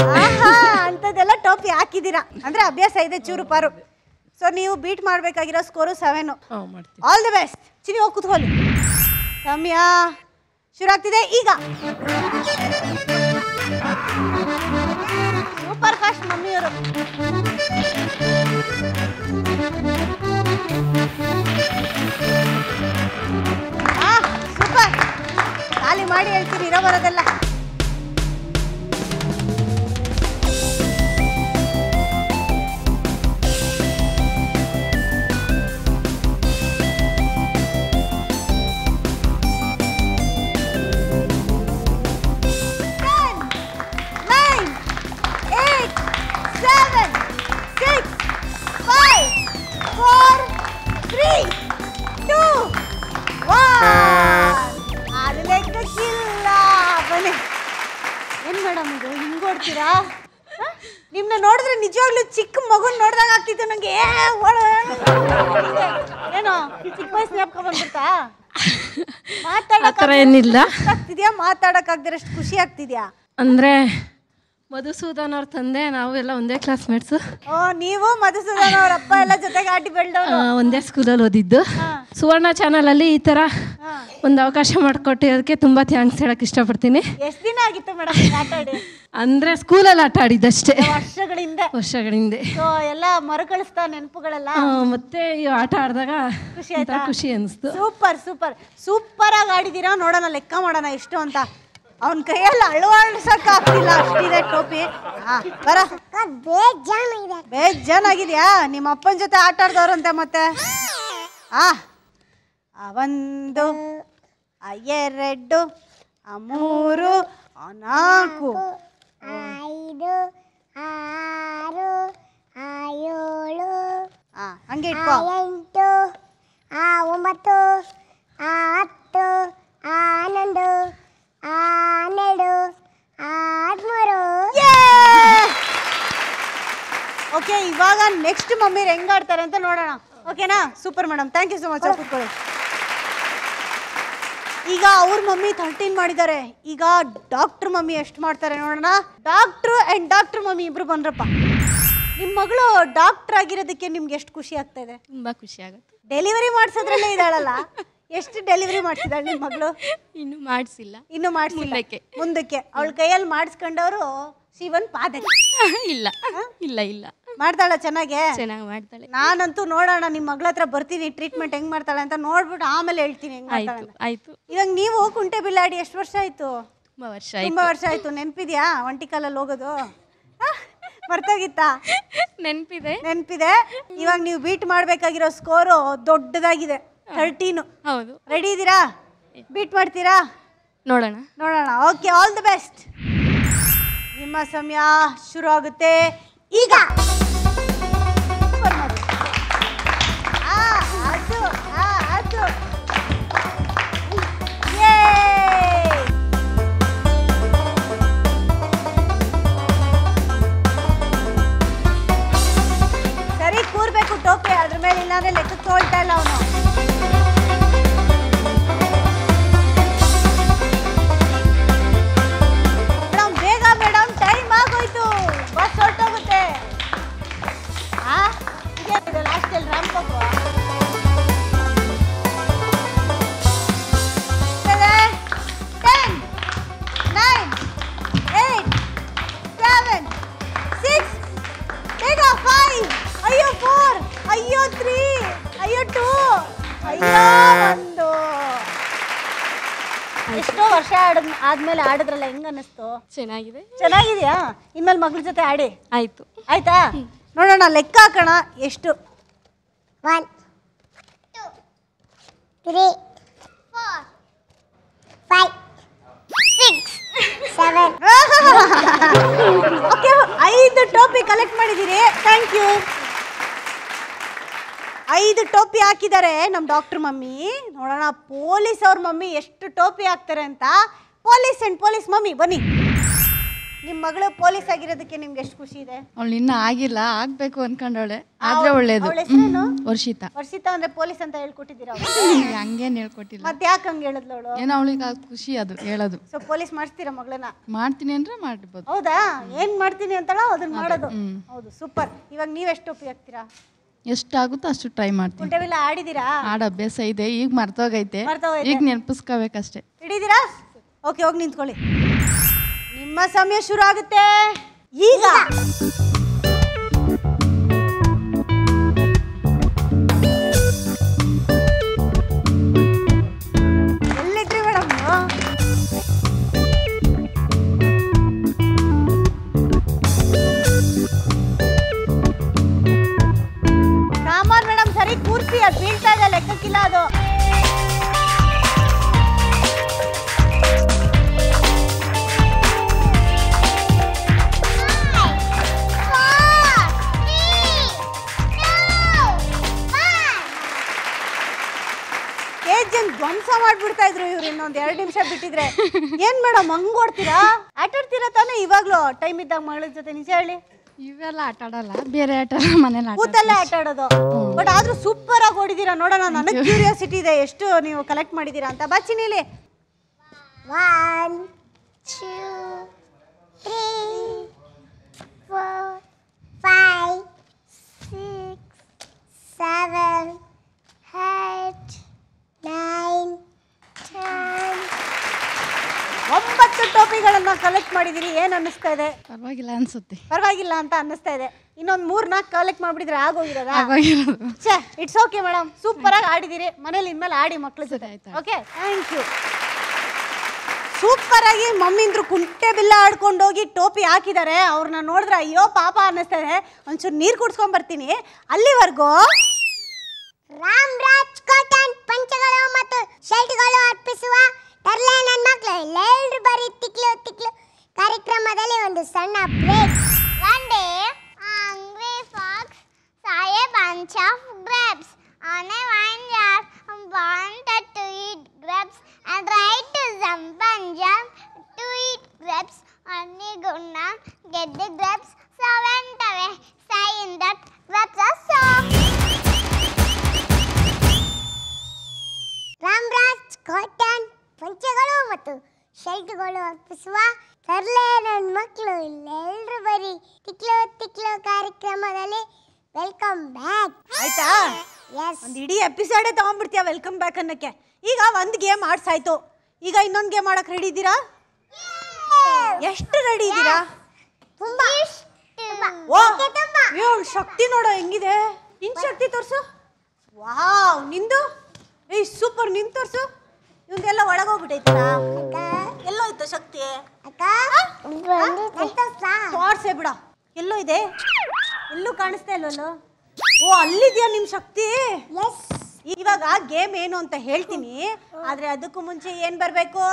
ಅಂತದೆಲ್ಲ ಟೋಪಿ ಹಾಕಿದ್ದೀರಾ ಅಂದ್ರೆ ಅಭ್ಯಾಸ ಇದೆ ಚೂರು ಪಾರು. ಸೊ ನೀವು ಬೀಟ್ ಮಾಡ್ಬೇಕಾಗಿರೋ ಸ್ಕೋರು 7. ಮಾಡ್ತೀವಿ. All the best. ಚಿನಿ ಹೋಗಿ ಕೂತ್ಕೊಳ್ಳಿ. ಸಮಯ ಶುರು ಆಗ್ತಿದೆ ಈಗ. ಸೂಪರ್ ಫಾಸ್ಟ್ ಮಮ್ಮಿಯವರು. ಸೂಪರ್. ಖಾಲಿ ಮಾಡಿ ಹೇಳ್ತೀನಿ, ಇರೋ ಬರೋದೆಲ್ಲ. ಏನ್ ಮೇಡಮ್ ಇದು ಹಿಂಗೋಡ್ತೀರಾ? ನಿಮ್ನ ನೋಡಿದ್ರೆ ನಿಜವಾಗ್ಲೂ ಚಿಕ್ಕ ಮಗುನ್ ನೋಡ್ದಾಗ ಆಗ್ತಿತ್ತು ನಂಗೆ. ಏನೋ ಚಿಕ್ಕ ವಯಸ್ಸು ಜ್ಞಾಪಕ ಬಂದ್ಬಿಡ್ತಾ? ಏನಿಲ್ಲ. ಮಾತಾಡಕ್ ಆಗ್ದಿರಷ್ಟು ಖುಷಿ ಆಗ್ತಿದ್ಯಾ? ಅಂದ್ರೆ ಮಧುಸೂದನ್ ಅವ್ರ ತಂದೆ ನಾವು ಎಲ್ಲ ಒಂದೇ ಕ್ಲಾಸ್ಮೇಟ್ಸು. ನೀವು ಮಧುಸೂದನ್ ಅವ್ರ ಅಪ್ಪ ಎಲ್ಲ ಜೊತೆಗೆ ಆಟಿ ಬೆಳೆದವರು, ಒಂದೇ ಸ್ಕೂಲಲ್ಲಿ ಓದಿದ್ದು. ಸುವರ್ಣ ಚಾನಲಲ್ಲಿ ಈ ಥರ ಒಂದು ಅವಕಾಶ ಮಾಡಿಕೊಟ್ಟಿರೋದಕ್ಕೆ ತುಂಬ ಥ್ಯಾಂಕ್ಸ್ ಹೇಳಕ್ಕೆ ಇಷ್ಟಪಡ್ತೀನಿ. ಎಷ್ಟು ದಿನ ಆಗಿತ್ತು ಮೇಡಮ್ ಆಟ ಆಡಿ? ಅಂದರೆ ಸ್ಕೂಲಲ್ಲಿ ಆಟ ಆಡಿದ್ದಷ್ಟೇ, ವರ್ಷಗಳಿಂದ. ಎಲ್ಲ ಮರುಕಳಿಸ್ತಾ ನೆನಪುಗಳೆಲ್ಲ. ಮತ್ತೆ ಈ ಆಟ ಆಡಿದಾಗ ಖುಷಿ ಅನಿಸ್ತು. ಸೂಪರ್ ಸೂಪರ್ ಸೂಪರ್ ಆಗಿ ಆಡಿದ್ದೀರಾ. ನೋಡೋಣ, ಲೆಕ್ಕ ಮಾಡೋಣ ಎಷ್ಟು ಅಂತ. ಅವನ ಕೈಯಲ್ಲಿ ಅಳವಡಿಸಕ್ ಆಗ್ತಿಲ್ಲ, ಅಷ್ಟಿದೆ ಟೋಪಿ. ಬೇಜಾನಾಗಿದ್ಯಾ? ನಿಮ್ಮ ಅಪ್ಪನ ಜೊತೆ ಆಟ ಆಡ್ದವ್ರಂತೆ ಮತ್ತೆ. 1 2 3 4 5 6 7 ಹಂಗೆ ಇಟ್ಕೋ. 8 9 10 11 12 13. ಓಕೆ, ಇವಾಗ ನೆಕ್ಸ್ಟ್ ಮಮ್ಮಿ ಹೆಂಗ್ ಆಡ್ತಾರೆ ಅಂತ ನೋಡೋಣ. ಓಕೆನಾ? Super madam, thank you so much. ಕೂತ್ಕೊಳ್ಳಿ. ಈಗ ಅವ್ರ ಮಮ್ಮಿ 13 ಮಾಡಿದ್ದಾರೆ. ಈಗ ಡಾಕ್ಟರ್ ಮಮ್ಮಿ ಎಷ್ಟು ಮಾಡ್ತಾರೆ ನೋಡೋಣ. ಡಾಕ್ಟರ್ ಮಮ್ಮಿ ಇಬ್ರು ಬಂದ್ರಪ್ಪ. ನಿಮ್ಮ ಮಗಳು ಡಾಕ್ಟರ್ ಆಗಿರೋದಕ್ಕೆ ನಿಮ್ಗೆ ಎಷ್ಟು ಖುಷಿ ಆಗ್ತಾ ಇದೆ? ತುಂಬಾ ಖುಷಿ ಆಗುತ್ತೆ. ಡೆಲಿವರಿ ಮಾಡಿಸೋದ್ರಲ್ಲೇ ಇದ್ದಾಳಲ್ಲ, ಎಷ್ಟು ಡೆಲಿವರಿ ಮಾಡಿಸಿದಾಳೆ ನಿಮ್ಮ ಮಗಳು? ಇನ್ನು ಮಾಡಿಸಿಲ್ಲ. ಇನ್ನು ಮಾಡಿಸಿಲ್ಲ. ಮುಂದಕ್ಕೆ ಅವಳ ಕೈಯಲ್ಲಿ ಮಾಡಿಸ್ಕೊಂಡವರು ಶಿವನ್ ಪಾದಕ್ಕೆ. ಇಲ್ಲ ಇಲ್ಲ ಇಲ್ಲ ಮಾಡ್ತಾಳ ಚೆನ್ನಾಗಿ ಮಾಡ್ತಾಳೆ. ನಾನಂತೂ ನೋಡೋಣ ನಿಮ್ಮ ಮಗಳ ಹತ್ರ ಬರ್ತೀನಿ, ಟ್ರೀಟ್ಮೆಂಟ್ ಹೆಂಗ್ ಮಾಡ್ತಾಳೆ ಅಂತ ನೋಡ್ಬಿಟ್ಟು ಆಮೇಲೆ ಹೇಳ್ತೀನಿ ಹೆಂಗ್ ಮಾಡ್ತಾಳೆ ಅಂತ. ಆಯ್ತು. ಇವಾಗ ನೀವು ಕುಂಟೆ ಬಿಲ್ಲಾಡಿ ಎಷ್ಟು ವರ್ಷ ಆಯ್ತು? ತುಂಬಾ ವರ್ಷ ಆಯ್ತು. ನೆನ್ಪಿದ್ಯಾ ಒಂಟಿ ಕಾಲಲ್ಲಿ ಹೋಗೋದು? ಮರ್ತೋಗಿತ್ತಾ? ನೆನ್ಪಿದೆ. ಇವಾಗ ನೀವು ಬೀಟ್ ಮಾಡ್ಬೇಕಾಗಿರೋ ಸ್ಕೋರು ದೊಡ್ಡದಾಗಿದೆ, 13. ಹೌದು. ರೆಡಿ ಇದ್ದೀರಾ? ಬೀಟ್ ಮಾಡ್ತೀರಾ? ನೋಡೋಣ. Okay, all the best. ನಿಮ್ಮ ಸಮಯ ಶುರು ಆಗುತ್ತೆ ಈಗ. ಸರಿ ಕೂರ್ಬೇಕು ಟೋಪಿ ಅದ್ರ ಮೇಲೆ, ಇಲ್ಲಾಂದ್ರೆ ಲೆಕ್ಕಕ್ಕೆ ಹೋಗ್ತಾ ಇಲ್ಲ ಅವನು. ಮೇಡಮ್ ಟೈಮ್ ಆಗೋಯ್ತು, ಬಸ್ ಹೊರಟೋಗುತ್ತೆ. ಲಾಸ್ಟಲ್ಲಿ ರ್ಯಾಂಪ್ ಹೋಗುವ. 10, 9, 8, 7, 6, ಬೇಗ 5, ಅಯ್ಯೋ 4, ಅಯ್ಯೋ 3, ಅಯ್ಯೋ 2, ಅಯ್ಯೋ 1. ಎಷ್ಟೋ ವರ್ಷ ಆದ್ಮೇಲೆ ಆಡಿದ್ರಲ್ಲ, ಹೆಂಗ ಅನ್ನಿಸ್ತು? ಚೆನ್ನಾಗಿದೆಯಾ? ಇನ್ಮೇಲೆ ಮಗಳ ಜೊತೆ ಆಡಿ. ಆಯ್ತಾ? ನೋಡೋಣ, ಲೆಕ್ಕ ಹಾಕೋಣ. ಎಷ್ಟು? 1, 2, 3, 4, 5, 6, 7. ಓಕೆ, 5 ಟೋಪಿ ಕಲೆಕ್ಟ್ ಮಾಡಿದ್ದೀರಿ. Thank you. 5 ಟೋಪಿ ಹಾಕಿದ್ದಾರೆ ನಮ್ಮ ಡಾಕ್ಟರ್ ಮಮ್ಮಿ. ನೋಡೋಣ ಪೊಲೀಸ್ ಅವ್ರ ಮಮ್ಮಿ ಎಷ್ಟು ಟೋಪಿ ಹಾಕ್ತಾರೆ ಅಂತ. ಪೊಲೀಸ್ ಮಮ್ಮಿ ಬನ್ನಿ. ನಿಮ್ಮ ಮಗಳು ಪೊಲೀಸ್ ಆಗಿರೋದಕ್ಕೆ ನಿಮ್ಗೆ ಎಷ್ಟು ಖುಷಿ ಇದೆ? ಅವಳು ಇನ್ನೂ ಆಗಿಲ್ಲ, ಆಗ್ಬೇಕು ಅನ್ಕೊಂಡವಳೆ. ಆದ್ರೆ ಒಳ್ಳೇದು. ವರ್ಷಿತಾ ಅಂದ್ರೆ ಪೊಲೀಸ್ ಅಂತ ಹೇಳ್ಕೊಟ್ಟಿದ್ದೀರಾ? ಹಂಗೇನ್ ಹೇಳ್ಕೊಟ್ಟಿಲ್ಲ. ಮತ್ತೆ ಯಾಕೆ ಹಂಗೆ ಹೇಳಿದ್ಲು ಅವಳು? ಏನೋ ಅವಳಿಗೆ ಖುಷಿ ಅದು ಹೇಳೋದು. ಸೊ ಪೊಲೀಸ್ ಮಾಡಿಸ್ತೀರಾ ಮಗಳನ್ನ? ಮಾಡ್ತೀನಿ ಅಂದ್ರೆ ಮಾಡ್ಬೋದು. ಹೌದಾ? ಏನ್ ಮಾಡ್ತೀನಿ ಅಂತಾಳೋ ಅದನ್ನ ಮಾಡೋದು. ಹೌದು, ಸೂಪರ್. ಇವಾಗ ನೀವ್ ಎಷ್ಟು ಟೋಪಿ ಹಾಕ್ತೀರಾ? ಎಷ್ಟಾಗುತ್ತೋ ಅಷ್ಟು ಟ್ರೈ ಮಾಡ್ತೀನಿ. ಕುಂಟೆಬಿಲ್ಲ ಆಡಿದ್ದೀರಾ? ಆಡ ಅಭ್ಯಾಸ ಇದೆ, ಈಗ ಮರ್ತೋಗೈತೆ, ಈಗ ನೆನಪಿಸ್ಕೋಬೇಕಷ್ಟೇ. ಹಿಡಿದೀರಾ? ಓಕೆ, ಹೋಗಿ ನಿಂತ್ಕೊಳ್ಳಿ. ನಿಮ್ಮ ಸಮಯ ಶುರು ಆಗುತ್ತೆ ಈಗ. ಎಲ್ಲಿದ್ರಿ ಮೇಡಮ್? ಕಾಮನ್ ಮೇಡಮ್, ಸರಿ ಕೂರ್ಸಿ. ಅದು ಬೀಳ್ತಾ ಇದೆ, ಲೆಕ್ಕಕ್ಕಿಲ್ಲ ಅದು. ಧ್ವಂಸ ಮಾಡ್ಬಿಡ್ತಾ ಇದ್ರು ಇವ್ರು. ಇನ್ನೊಂದ್ 2 ನಿಮಿಷ ಬಿಟ್ಟಿದ್ರೆ. ಏನ್ ಮೇಡಮ್ ಹಂಗ್ ಓಡ್ತೀರಾ? ಆಟಾಡ್ತೀರಾ ತಾನೇ ಇವಾಗ್ಲೂ? ಟೈಮ್ ಇದ್ದಾಗ ಮಗಳ ಜೊತೆ ನಿಜ ಹೇಳಿ. ಇವೆಲ್ಲ ಆಟ ಆಡಲ್ಲ, ಬೇರೆ ಆಟ ಮನೇಲಿ ಕೂತಲ್ಲೇ ಆಟ ಆಡೋದು. ಬಟ್ ಆದ್ರೂ ಸೂಪರ್ ಆಗಿ ಓಡಿದೀರಾ. ನೋಡೋಣ, ನನಗೆ ಕ್ಯೂರಿಯಾಸಿಟಿ ಇದೆ ಎಷ್ಟು ನೀವು ಕಲೆಕ್ಟ್ ಮಾಡಿದೀರಾ ಅಂತ. ಬಚ್ಚಿನಿಲಿ. 1, 2, 3, 4, 5, 6, 7, 8, 9, 10. 9 ಟೋಪಿಗಳನ್ನ ಕಲೆಕ್ಟ್ ಮಾಡಿದಿರಿ. ಏನ್ ಅನ್ನಿಸ್ತಾ ಇದೆ? ಪರವಾಗಿಲ್ಲ ಅನ್ಸುತ್ತೆ. ಪರವಾಗಿಲ್ಲ ಅಂತ ಅನ್ನಿಸ್ತಾ ಇದೆ. ಇನ್ನೊಂದು 3-4 ಕಲೆಕ್ಟ್ ಮಾಡ್ಬಿಟ್ಟಿದ್ರೆ ಆಗೋಗಿರೋದ? ಇಟ್ಸ್ ಓಕೆ ಮೇಡಮ್, ಸೂಪರ್ ಆಗಿ ಆಡಿದಿರಿ. ಮನೇಲಿ ಇನ್ಮೇಲೆ ಆಡಿ ಮಕ್ಳ ಜೊತೆ. Okay, thank you. ಸೂಪರ್ ಆಗಿ ಮಮ್ಮಿಂದ್ರು ಕುಂಟೆ ಬಿಲ್ಲ ಆಡ್ಕೊಂಡೋಗಿ ಟೋಪಿ ಹಾಕಿದ್ದಾರೆ. ಅವ್ರನ್ನ ನೋಡಿದ್ರೆ ಅಯ್ಯೋ ಪಾಪ ಅನ್ನಿಸ್ತಾ ಇದೆ. ಒಂಚೂರು ನೀರು ಕುಡ್ಸ್ಕೊಂಡ್ ಬರ್ತೀನಿ. ಅಲ್ಲಿವರೆಗೂ ರಾಮ್ರಾಜ್ ಕಾಟನ್ ಪಂಚಗಳು ಮತ್ತು ಶರ್ಟ್ಗಳು ಅರ್ಪಿಸುವ ತರ್ಲೆ ನನ್ನ ಮಕ್ಕಳು ಎಲ್ಲರೂ ಬರೀ ತಿಕ್ಲು ತಿಕ್ಲು ಕಾರ್ಯಕ್ರಮದಲ್ಲಿ ಒಂದು ಸಣ್ಣ break. One day, a hungry fox saw a bunch of grapes on a vine jar and wanted to eat grapes and tried to jump and jump to eat grapes and he could not get the grapes, so went away saying that grapes are soft. Ramraj Cotton ಪಂಚೆಗಳು ಮತ್ತು ಶರ್ಟ್ಗಳು ಅರ್ಪಿಸುವ ತರ್ಲೆ ನನ್ನ ಮಕ್ಕಳು ಇಲ್ಲೆಲ್ಲರೂ ಬರೀ ತಿಕ್ಲು ಕಾರ್ಯಕ್ರಮದಲ್ಲಿ welcome back. ಆಯ್ತಾ? S. ಒಂದು ಇಡೀ ಎಪಿಸೋಡೇ ತಗೊಂಡ್ಬಿಡ್ತೀಯ ವೆಲ್ಕಮ್ ಬ್ಯಾಕ್ ಅನ್ನಕ್ಕೆ. ಈಗ ಒಂದು ಗೇಮ್ ಆಡ್ಸಾಯ್ತು, ಈಗ ಇನ್ನೊಂದು ಗೇಮ್ ಆಡಕ್ಕೆ ರೆಡಿ ಇದ್ದೀರಾ? ಎಷ್ಟು ರೆಡಿ ಇದ್ದೀರಾ? ತುಂಬಾ ಓ ಇವಳ ಶಕ್ತಿ ನೋಡೋ ಹೆಂಗಿದೆ. ನಿನ್ ಶಕ್ತಿ ತೋರ್ಸು. ವಾವ್, ನಿಂದು ಸೂಪರ್. ನಿನ್ ತೋರ್ಸು. ಇವಂದೆಲ್ಲ ಒಳಗೋಗ್ಬಿಟ್ಟೈತಲ್ಲ, ಎಲ್ಲೋಯ್ತು ಶಕ್ತಿ? ತೋರ್ಸೇ ಬಿಡ. ಎಲ್ಲೋ ಇದೆ? ಎಲ್ಲೂ ಕಾಣಿಸ್ತಾ ಇಲ್ವಲ್ಲೋ? ಓ ಅಲ್ಲಿದ್ಯಾ ನಿಮ್ ಶಕ್ತಿ? ಇವಾಗ ಗೇಮ್ ಏನು ಅಂತ ಹೇಳ್ತೀನಿ, ಆದ್ರೆ ಅದಕ್ಕೂ ಮುಂಚೆ ಏನ್ ಬರ್ಬೇಕು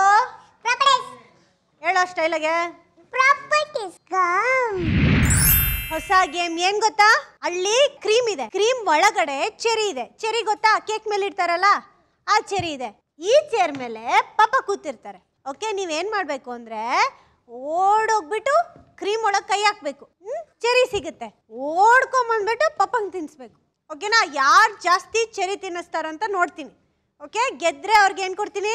ಹೇಳೋ ಸ್ಟೈಲಾಗೆ. ಹೊಸ ಗೇಮ್ ಏನ್ ಗೊತ್ತಾ? ಅಲ್ಲಿ ಕ್ರೀಮ್ ಇದೆ, ಕ್ರೀಮ್ ಒಳಗಡೆ ಚೆರಿ ಇದೆ. ಚೆರಿ ಗೊತ್ತಾ? ಕೇಕ್ ಮೇಲೆ ಇಡ್ತಾರಲ್ಲ ಆ ಚೆರಿ ಇದೆ. ಈ ಚೇರ್ ಮೇಲೆ ಪಾಪ ಕೂತಿರ್ತಾರೆ. ಓಕೆ, ನೀವೇನ್ ಮಾಡ್ಬೇಕು ಅಂದ್ರೆ ಓಡೋಗ್ಬಿಟ್ಟು ಕ್ರೀಮ್ ಒಳಗೆ ಕೈ ಹಾಕ್ಬೇಕು. ಚೆರಿ ಸಿಗುತ್ತೆ, ಓಡ್ಕೊಂಬಂದ್ಬಿಟ್ಟು ಪಪ್ಪಂಗೆ ತಿನ್ಸ್ಬೇಕು. ಓಕೆನಾ? ಯಾರು ಜಾಸ್ತಿ ಚೆರಿ ತಿನ್ನಿಸ್ತಾರಂತ ನೋಡ್ತೀನಿ. ಓಕೆ, ಗೆದ್ರೆ ಅವ್ರಿಗೆ ಏನ್ ಕೊಡ್ತೀನಿ?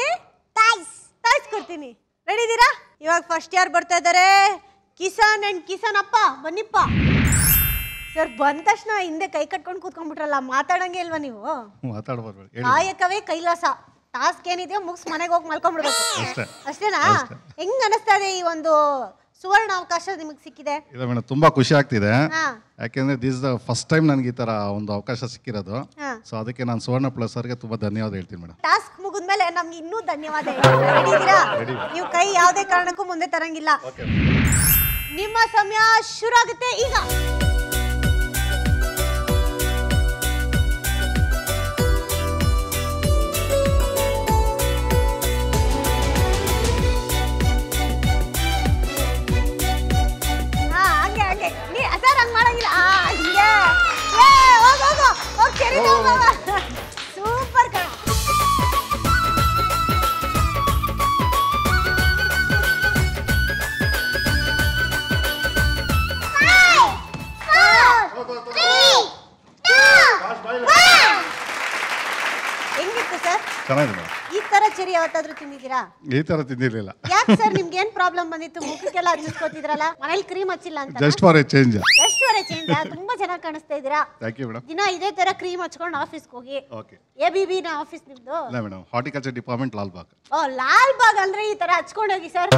ಟಾಯ್ಸ್ ಕೊಡ್ತೀನಿ. ರೆಡಿ ಇದ್ದೀರಾ? ಇವಾಗ ಫಸ್ಟ್ ಯಾರು ಬರ್ತಾ ಇದ್ದಾರೆ? ಕಿಸಾನ್ ಅಂಡ್ ಕಿಸಾನ್ ಅಪ್ಪ, ಬನ್ನಿಪ್ಪ. ಸರ್ ಬಂದ ತಕ್ಷಣ ಹಿಂದೆ ಕೈ ಕಟ್ಕೊಂಡು ಕೂತ್ಕೊಂಡ್ಬಿಟ್ರಲ್ಲ, ಮಾತಾಡಂಗೆ ಇಲ್ವಾ ನೀವು? ಕಾಯಕವೇ ಕೈಲಾಸ. ಟಾಸ್ಕ್ ಏನಿದೆಯೋ ಮುಗಿಸ್ ಮನೆಗೆ ಹೋಗಿ ಮಲ್ಕೊಂಡ್ಬಿಡ್ಬೇಕು. ಅಷ್ಟೇನಾ? ಹೆಂಗ್ ಅನಿಸ್ತಾ ಇದೆ ಈ ಒಂದು ಸುವರ್ಣ ಅವಕಾಶ ನಿಮಗೆ ಸಿಕ್ಕಿದೆ? ಇಲ್ಲ ಮೇಡಮ್, ತುಂಬಾ ಖುಷಿ ಆಗ್ತಿದೆ. ಯಾಕೆಂದ್ರೆ ದಿಸ್ ದ ಫಸ್ಟ್ ಟೈಮ್ ನನಗೆ ಈ ತರ ಒಂದು ಅವಕಾಶ ಸಿಕ್ಕಿರೋದು. ಸೊ ಅದಕ್ಕೆ ನಾನು ಸುವರ್ಣ ಪ್ಲಸ್ ಅವರಿಗೆ ತುಂಬಾ ಧನ್ಯವಾದ ಹೇಳ್ತೀನಿ ಮೇಡಮ್. ಟಾಸ್ಕ್ ಮುಗಿದ್ಮೇಲೆ ನಮ್ಗೆ ಇನ್ನೂ ಧನ್ಯವಾದ ಹೇಳಿದ್ದೀರಾ. ನೀವು ಕೈ ಯಾವುದೇ ಕಾರಣಕ್ಕೂ ಮುಂದೆ ತರಂಗಿಲ್ಲ. ನಿಮ್ಮ ಸಮಯ ಶುರು ಆಗುತ್ತೆ ಈಗ. ಸೂಪರ್ ಕಣ. ಹೆಂಗಿತ್ತು ಸರ್? ಚೆನ್ನಾಗಿದೆ. ಈ ತರ ಚೆರಿ ಯಾವತ್ತಾದ್ರೂ ತಿಂದಿದ್ದೀರಾ? ಈ ತರ ತಿಂದಿರ್ಲಿಲ್ಲ. ಯಾಕೆ ಸರ್, ನಿಮ್ಗೆ ಏನ್ ಪ್ರಾಬ್ಲಮ್ ಬಂದಿತ್ತು? ಮುಖಕ್ಕೆಲ್ಲ ಹಚ್ಚಿಸ್ಕೊತಿದ್ರಲ್ಲ, ಮನೇಲಿ ಕ್ರೀಮ್ ಹಚ್ಚಿಲ್ಲ ಅಂತ? Just for a change. ತುಂಬಾ ಚೆನ್ನಾಗಿ ಕಾಣಿಸ್ತಾ ಇದ್ದೀರಾ. Thank you madam. ದಿನ ಇದೇ ತರ ಕ್ರೀಮ್ ಹಚ್ಕೊಂಡು ಆಫೀಸ್ಗೆ ಹೋಗಿ. ಓಕೆ. ABB ನ ಆಫೀಸ್ ನಿಮ್ದು? ಇಲ್ಲ ಮೇಡಮ್, ಹಾರ್ಟಿಕಲ್ಚರ್ ಡಿಪಾರ್ಟ್ಮೆಂಟ್, ಲಾಲ್ಬಾಗ್. ಓ, ಲಾಲ್ಬಾಗ್ ಅಂದ್ರೆ ಈ ತರ ಹಚ್ಕೊಂಡು ಹೋಗಿ ಸರ್,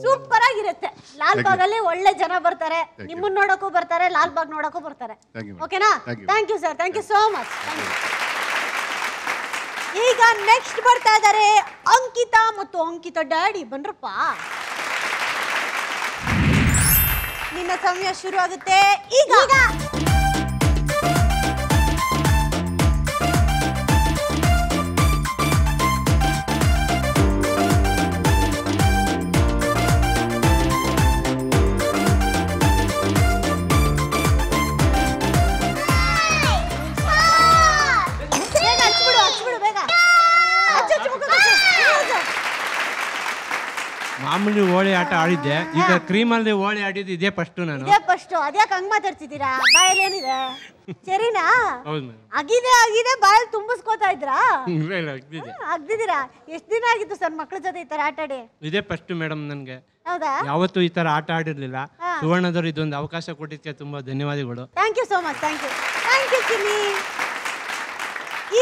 ಸೂಪರ್ ಆಗಿರುತ್ತೆ. ಲಾಲ್ಬಾಗ್ ಅಲ್ಲಿ ಒಳ್ಳೆ ಜನ ಬರ್ತಾರೆ, ನಿಮ್ಮನ್ನ ನೋಡಕ್ಕೂ ಬರ್ತಾರೆ, ಲಾಲ್ಬಾಗ್ ನೋಡಕ್ಕೂ ಬರ್ತಾರೆ. ಓಕೆನಾ? Thank you sir, thank you so much. ಈಗ ನೆಕ್ಸ್ಟ್ ಬರ್ತಾ ಇದ್ದಾರೆ ಅಂಕಿತಾ ಮತ್ತು ಅಂಕಿತಾ ಡ್ಯಾಡಿ. ಬನ್ರಪ್ಪ, ನಿನ್ನ ಸಮಯ ಶುರು ಆಗುತ್ತೆ ಈಗ. ಮಾಮೂಲಿ ಹೋಳಿ ಆಟ ಆಡಿದ್ದೆ, ಈಗ ಕ್ರೀಮಲ್ಲಿ ಹೋಳಿ ಆಡಿದ್ದು ಇದೇ ಫಸ್ಟ್. ನಾನು ಇದೇ ಫಸ್ಟ್. ಅದ್ಯಾಕೆ ಹಂಗ್ ಮಾತಾಡ್ತಿದ್ದೀರಾ? ಬಾಯಲ್ಲಿ ಏನಿದೆ? ಸರಿನಾ? ಆಗಿದೆ ಬಾಯಲ್ಲಿ ತುಂಬಿಸ್ಕೋತಾ ಇದ್ರಾ? ಆಗ್ದಿದ್ದೀರಾ? ಎಷ್ಟು ದಿನ ಆಗಿತ್ತು ಸರ್ ಮಕ್ಳ ಜೊತೆ ಈ ತರ ಆಟ ಆಡಿ? ಇದೇ ಫಸ್ಟ್ ಮೇಡಮ್. ನನ್ಗೆ ಹೌದಾ? ಯಾವತ್ತೂ ಈ ತರ ಆಟ ಆಡಿರ್ಲಿಲ್ಲ. ಸುವರ್ಣದವ್ರು ಇದೊಂದು ಅವಕಾಶ ಕೊಟ್ಟಿದ್ದಕ್ಕೆ ತುಂಬಾ ಧನ್ಯವಾದಗಳು. Thank you so much. Thank you Sini.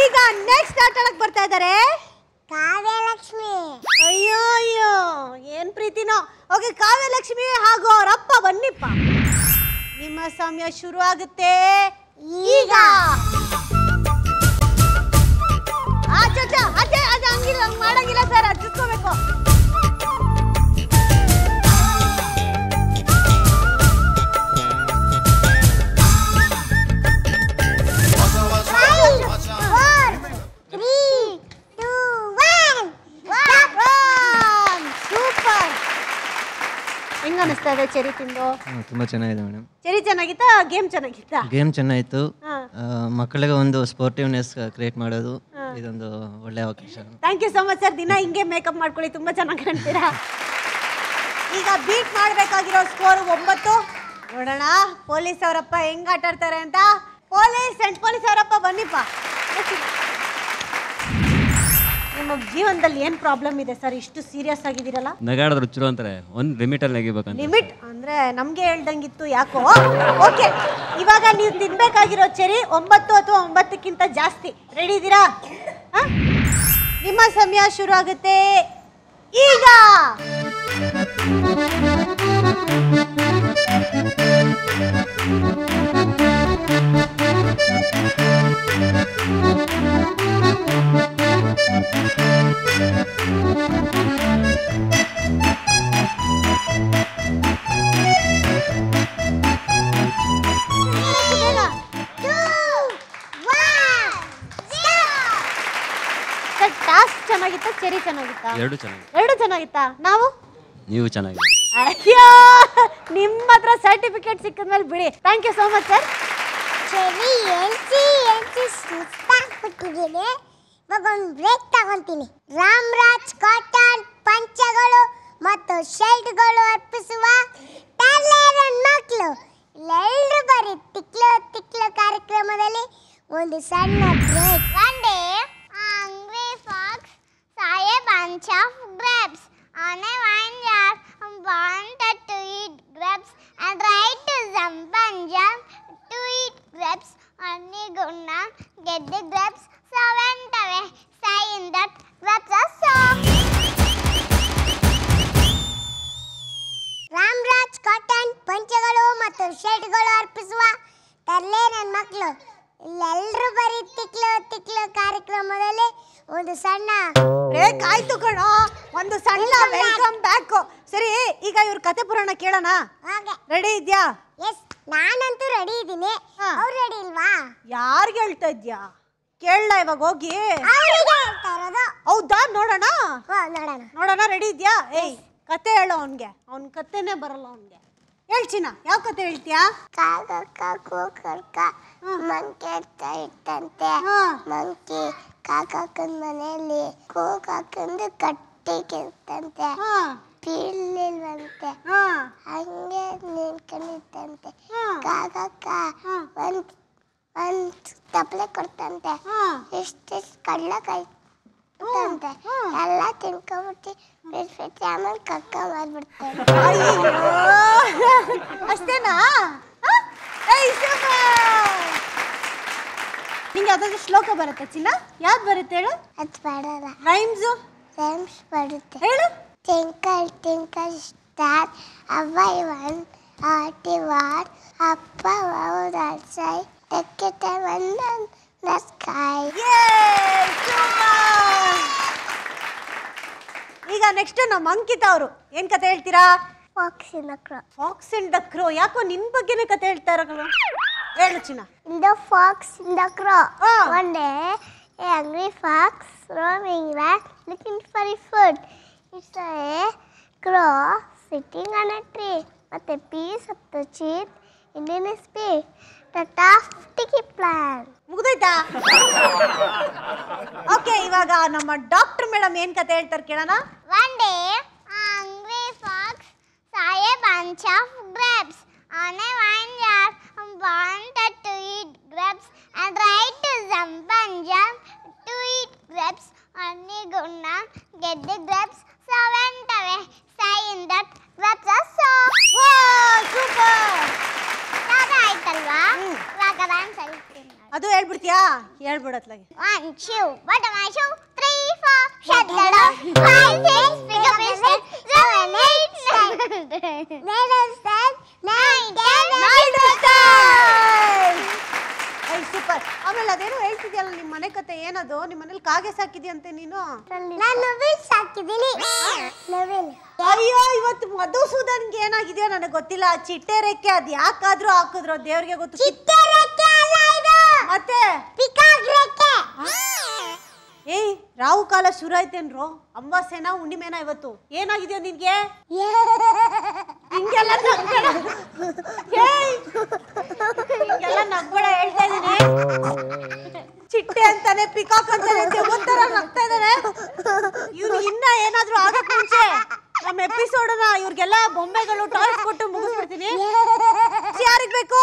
ಈಗ ನೆಕ್ಸ್ಟ್ ಆಟ ಆಡಕ್ ಬರ್ತಾ ಇದ್ದಾರೆ ಕಾವ್ಯಲಕ್ಷ್ಮಿ. ಅಯ್ಯೋ ಅಯ್ಯೋ, ಏನ್ ಪ್ರೀತಿನೋ. ಓಕೆ, ಕಾವ್ಯಲಕ್ಷ್ಮಿ ಹಾಗೂ ಅವರಪ್ಪ ಬನ್ನಿಪ್ಪ. ನಿಮ್ಮ ಸಮಯ ಶುರು ಆಗುತ್ತೆ ಈಗ. ಅದೇ ಹಂಗಿಲ್ಲ, ಹಂಗ್ ಮಾಡಂಗಿಲ್ಲ ಸರ್, ಹಚ್ಚಿಸ್ಕೋಬೇಕು. ಹೆಂಗ ಅನಿಸ್ತಾ ಇದೆ ಚೆರಿ ತಿಂದು? ತುಂಬಾ ಚೆನ್ನಾಗಿದೆ ಮೇಡಮ್. ಚೆರಿ ಚೆನ್ನಾಗಿತ್ತಾ? ಗೇಮ್ ಚೆನ್ನಾಗಿತ್ತಾ? ಗೇಮ್ ಚೆನ್ನಾಗಿತ್ತು. ಮಕ್ಕಳಿಗೆ ಒಂದು ಸ್ಪೋರ್ಟಿವ್ನೆಸ್ ಕ್ರಿಯೇಟ್ ಮಾಡೋದು ಇದೊಂದು ಒಳ್ಳೆ ಅವಕಾಶ. Thank you so much sir. ದಿನ ಹಿಂಗೆ ಮೇಕಪ್ ಮಾಡ್ಕೊಳ್ಳಿ, ತುಂಬಾ ಚೆನ್ನಾಗಿ ಕಾಣ್ತೀರಾ. ಈಗ ಬೀಟ್ ಮಾಡಬೇಕಾಗಿರೋ ಸ್ಕೋರ್ 9. ನೋಡೋಣ ಪೊಲೀಸ್ ಅವರಪ್ಪ ಹೆಂಗ್ ಆಟ ಆಡ್ತಾರೆ ಅಂತ. ಪೊಲೀಸ್ ಅವರಪ್ಪ ಬನ್ನಿಪ್ಪ. ನಿಮ್ಮ ಜೀವನದಲ್ಲಿ ಏನು ಪ್ರಾಬ್ಲಮ್ ಇದೆ ಸರ್, ಇಷ್ಟು ಸೀರಿಯಸ್ ಆಗಿದ್ದೀರಲ್ಲ? ನಗಾಡಿದ್ರೆ ಚುರು ಅಂತಾರೆ, ಒಂದು ಲಿಮಿಟಲ್ಲಿ ನೆಗಿಬೇಕಂತ. ಲಿಮಿಟ್ ಅಂದರೆ ನಮಗೆ ಹೇಳ್ದಂಗಿತ್ತು ಯಾಕೋ. ಓಕೆ, ಇವಾಗ ನೀವು ತಿನ್ಬೇಕಾಗಿರೋ ಚೆರಿ 9 ಅಥವಾ 9ಕ್ಕಿಂತ ಜಾಸ್ತಿ. ರೆಡಿ ಇದ್ದೀರಾ? ನಿಮ್ಮ ಸಮಯ ಶುರು ಆಗುತ್ತೆ ಈಗ. ಟಾಸ್ಕ್ ಚೆನ್ನಾಗಿತ್ತಾ, ಚೆರಿ ಚೆನ್ನಾಗಿತ್ತಾ? ಎರಡು ಚೆನ್ನಾಗಿತ್ತಾ? ನೀವು ಚೆನ್ನಾಗಿ. ಅಯ್ಯೋ, ನಿಮ್ಮ ಹತ್ರ ಸರ್ಟಿಫಿಕೇಟ್ ಸಿಕ್ಕಿದ್ಮೇಲೆ ಬಿಡಿ. Thank you so much sir. ಚೆರಿ ಎಲ್ಸಿ ಸುಸ್ತಾಗ್ಬಿಟ್ಟಿದ್ದೀನಿ. ಇವಾಗ ಒಂದು ಬ್ರೇಕ್ ತಗೊಂತೀನಿ. ರಾಮರಾಜ್ ಕಾಟನ್ ಪಂಚಗಳು ಮತ್ತು ಶರ್ಟ್ಗಳು ಅರ್ಪಿಸುವ ಟ್ಯಾಲೆಂಟ್ ಮಕ್ಕಳು ಎಲ್ಲರೂ ಬರೀ ತಿಕ್ಲು ತಿಕ್ಲು ಕಾರ್ಯಕ್ರಮದಲ್ಲಿ ಒಂದು ಸಣ್ಣ break. One day, a hungry fox saw a bunch of grapes on a vine jar and wanted to eat grapes and tried to jump and jump to eat grapes and he could not get the grapes, so went away saying that grapes are soft. Ramraj cotton ಪಂಚಗಳು ಮತ್ತು ಶರ್ಟ್ಗಳು ಅರ್ಪಿಸುವ ತರ್ಲೆ ನನ್ನ ಮಕ್ಕಳು ಇಲ್ಲೆಲ್ಲರೂ ಬರೀ ತಿಕ್ಲು ತಿಕ್ಲು ಕಾರ್ಯಕ್ರಮದಲ್ಲಿ ಒಂದು ಸಣ್ಣ ಬ್ರೇಕ್ ಆಯ್ತು ಕಣೋ, ಒಂದು ಸಣ್ಣ ವೆಲ್ಕಮ್ ಬ್ಯಾಕ್. ಸರಿ, ಈಗ ಇವ್ರ ಕತೆ ಪುರಾಣ ಕೇಳೋಣ. ರೆಡಿ ಇದ್ಯಾ? ಎಸ್, ನಾನಂತೂ ರೆಡಿ ಇದ್ದೀನಿ. ಅವ್ರು ರೆಡಿ ಇಲ್ವಾ? ಯಾರಿಗೆ ಹೇಳ್ತಾ ಇದ್ಯಾ? ಕೇಳಲ್ಲ ಇವಾಗ ಹೋಗಿ. ಹೌದಾ? ನೋಡೋಣ ನೋಡೋಣ. ರೆಡಿ ಇದ್ಯಾ? ಏಯ್, ಕತೆ ಹೇಳೋ ಅವನ್ಗೆ. ಅವ್ನ ಕತೆನೇ ಬರಲ್ಲ ಅವನ್ಗೆ. ಹೇಳ್ಚಿನ, ಯಾವ ಕತೆ ಹೇಳ್ತೀಯಾ? ಕಾಕಕ್ಕ ಕೋಕರ್ಕ ಮಂಕೆ ಇಟ್ಟಂತೆ. ಮಂಕಿ ಕಾಕಕ್ಕನ ಮನೆಯಲ್ಲಿ ಕೋಕಕ್ಕಂದು ಕಟ್ಟಿ ಕೆತ್ತಂತೆ. ಬೀಳ್ಲಿಲ್ವಂತೆ, ಹಂಗೆ ನಿಂತ್ಕೊಂಡಿತ್ತಂತೆ. ಕಾಕಕ್ಕ ಒಂದ್ ತಪ್ಪಲೆ ಕೊಡ್ತಂತೆ. ಇಷ್ಟಿಷ್ಟು ಕಡ್ಲಕಾಯಿ ತಂತೆ. ಎಲ್ಲ ತಿನ್ಕೊಂಬಿಟ್ಟು ಬಿಟ್ಬಿಟ್ಟು ಆಮೇಲೆ ಕಕ್ಕ ಮಾಡ್ಬಿಡ್ತಾರೆ. ಅಷ್ಟೇನಾ? ನಿಂಗೆ ಯಾವ್ದಾದ್ರು ಶ್ಲೋಕ ಬರುತ್ತೆ ಚಿನ್ನ? ಯಾವ್ದು ಬರುತ್ತೆ ಹೇಳು? ಅದು ಬರಲ್ಲ. ರೈಮ್ಸು? ರೈಮ್ಸ್ ಬರುತ್ತೆ. ಹೇಳು. ಟಿಂಕಲ್ ಟಿಂಕಲ್ ಸ್ಟಾರ್ ಅವೈ ಒನ್ ಆಟಿ ವಾರ್ ಅಪ್ಪ ವಾವ್ ಸೈ ಟೆಕ್ಕೆಟ ಒನ್ ದ ಸ್ಕೈ. ಈಗ ನೆಕ್ಸ್ಟ್ ನಮ್ಮ ಅಂಕಿತ ಅವರು ಏನ್ ಕತೆ ಹೇಳ್ತೀರಾ? Fox in the crow. Fox in the crow. ಯಾಕೋ ನಿನ್ ಬಗ್ಗೆನೇ ಕತೆ ಹೇಳ್ತಾ ಇರೋ. ಹೇಳು ಚಿನ್ನ. The fox in the crow. One day, a hungry fox roaming around looking for food. It saw a crow sitting on a tree with a piece of the cheese in his beak. The tough sticky plan. ಮುಗಿದೋಯ್ತಾ? Okay, ಇವಾಗ ನಮ್ಮ doctor madam ಏನ್ ಕತೆ ಹೇಳ್ತಾರೆ ಕೇಳೋಣ. One day, a hungry fox saw a bunch of grapes on a vine jar and wanted to eat grapes and tried to jump and jump to eat grapes and he could not get the grapes, so went away saying that grapes are soft. ವಾಹ್, super. ಆಯ್ತಲ್ವಾ? ಇವಾಗ ನಾನು ಹೇಳ್ತೀನಿ. ಅದು ಹೇಳ್ಬಿಡ್ತೀಯಾ? ಹೇಳ್ಬಿಡತ್ಲಾಗೆ. 1 2 bottom my shoe 3 4 shut the door 5 6 pick up your step 7 8 9 let us stand 9 10 super. ಆಮೇಲೆ ಅದೇನೋ ಹೇಳ್ತಿದ್ಯಲ್ಲ ನಿಮ್ಮ ಮನೆ ಕತೆ, ಏನದು? ನಿಮ್ಮ ಮನೇಲಿ ಕಾಗೆ ಸಾಕಿದ್ಯಂತೆ ನೀನು? ನಾನು ನವಿಲ್ ಸಾಕಿದ್ದೀನಿ. ನವಿಲ್. ಅಯ್ಯೋ, ಇವತ್ತು ಮಧುಸೂದನ್ಗೆ ಏನಾಗಿದೆಯೋ ನನಗೆ ಗೊತ್ತಿಲ್ಲ. ಚಿಟ್ಟೆ ರೆಕ್ಕೆ ಅದು ಯಾಕಾದ್ರೂ ಹಾಕಿದ್ರು ದೇವ್ರಿಗೆ ಗೊತ್ತು. ಚಿಟ್ಟೆ ರೆಕ್ಕೆ ಅಲ್ಲ ಇದು, ಮತ್ತೆ ಪಿಕಾಕ್ ರೆಕ್ಕೆ. ಏಯ್, ರಾಹು ಕಾಲ ಶುರು ಆಯ್ತೇನ್ರೋ? ಅಮಾವಾಸ್ಯೆನಾ ಹುಣ್ಣಿಮೆನಾ ಇವತ್ತು? ಏನಾಗಿದೆಯೋ ನಿನ್ಗೆ? ಹಿಂಗೆಲ್ಲ ನಗ್ಬೇಡ. ಹಿಂಗೆಲ್ಲ ನಗ್ಬೇಡ ಹೇಳ್ತಾ ಇದ್ದೀನಿ. ಚಿಟ್ಟೆ ಅಂತಾನೆ, ಪಿಕಾಕ್ ಅಂತಾನೆ, ಒಂಥರ ನಗ್ತಾ ಇದ್ದಾನೆ ಇವ್ನು. ಇನ್ನ ಏನಾದ್ರೂ ಆಗಕ್ ಮುಂಚೆ ನಮ್ಮ ಎಪಿಸೋಡನ್ನ ಇವ್ರಿಗೆಲ್ಲ ಬೊಂಬೆಗಳು ಟಾಯ್ಸ್ ಕೊಟ್ಟು ಮುಗಿಸ್ಬಿಡ್ತೀನಿ. ಯಾರಿಗ್ ಬೇಕು?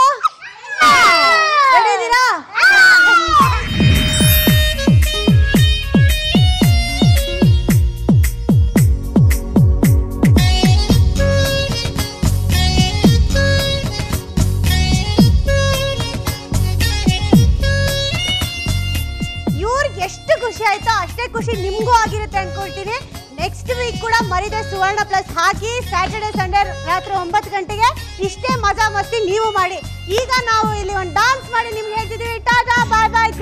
ಖುಷಿ ನಿಮಗೂ ಆಗಿರುತ್ತೆ ಅನ್ಕೊಳ್ತೀನಿ. ನೆಕ್ಸ್ಟ್ ವೀಕ್ ಕೂಡ ಮರಿದೆ ಸುವರ್ಣ ಪ್ಲಸ್ ಹಾಕಿ ಸ್ಯಾಟರ್ಡೆ ಸಂಡೇ ರಾತ್ರಿ 9 ಗಂಟೆಗೆ ಇಷ್ಟೇ ಮಜಾ ಮಸ್ತಿ ನೀವು ಮಾಡಿ. ಈಗ ನಾವು ಇಲ್ಲಿ ಒಂದು ಡಾನ್ಸ್ ಮಾಡಿ ನಿಮ್ಗೆ ಹೇಳ್ತಿದ್ದೀವಿ. ಟಾಟಾ ಬಾಯ್ ಬಾಯ್.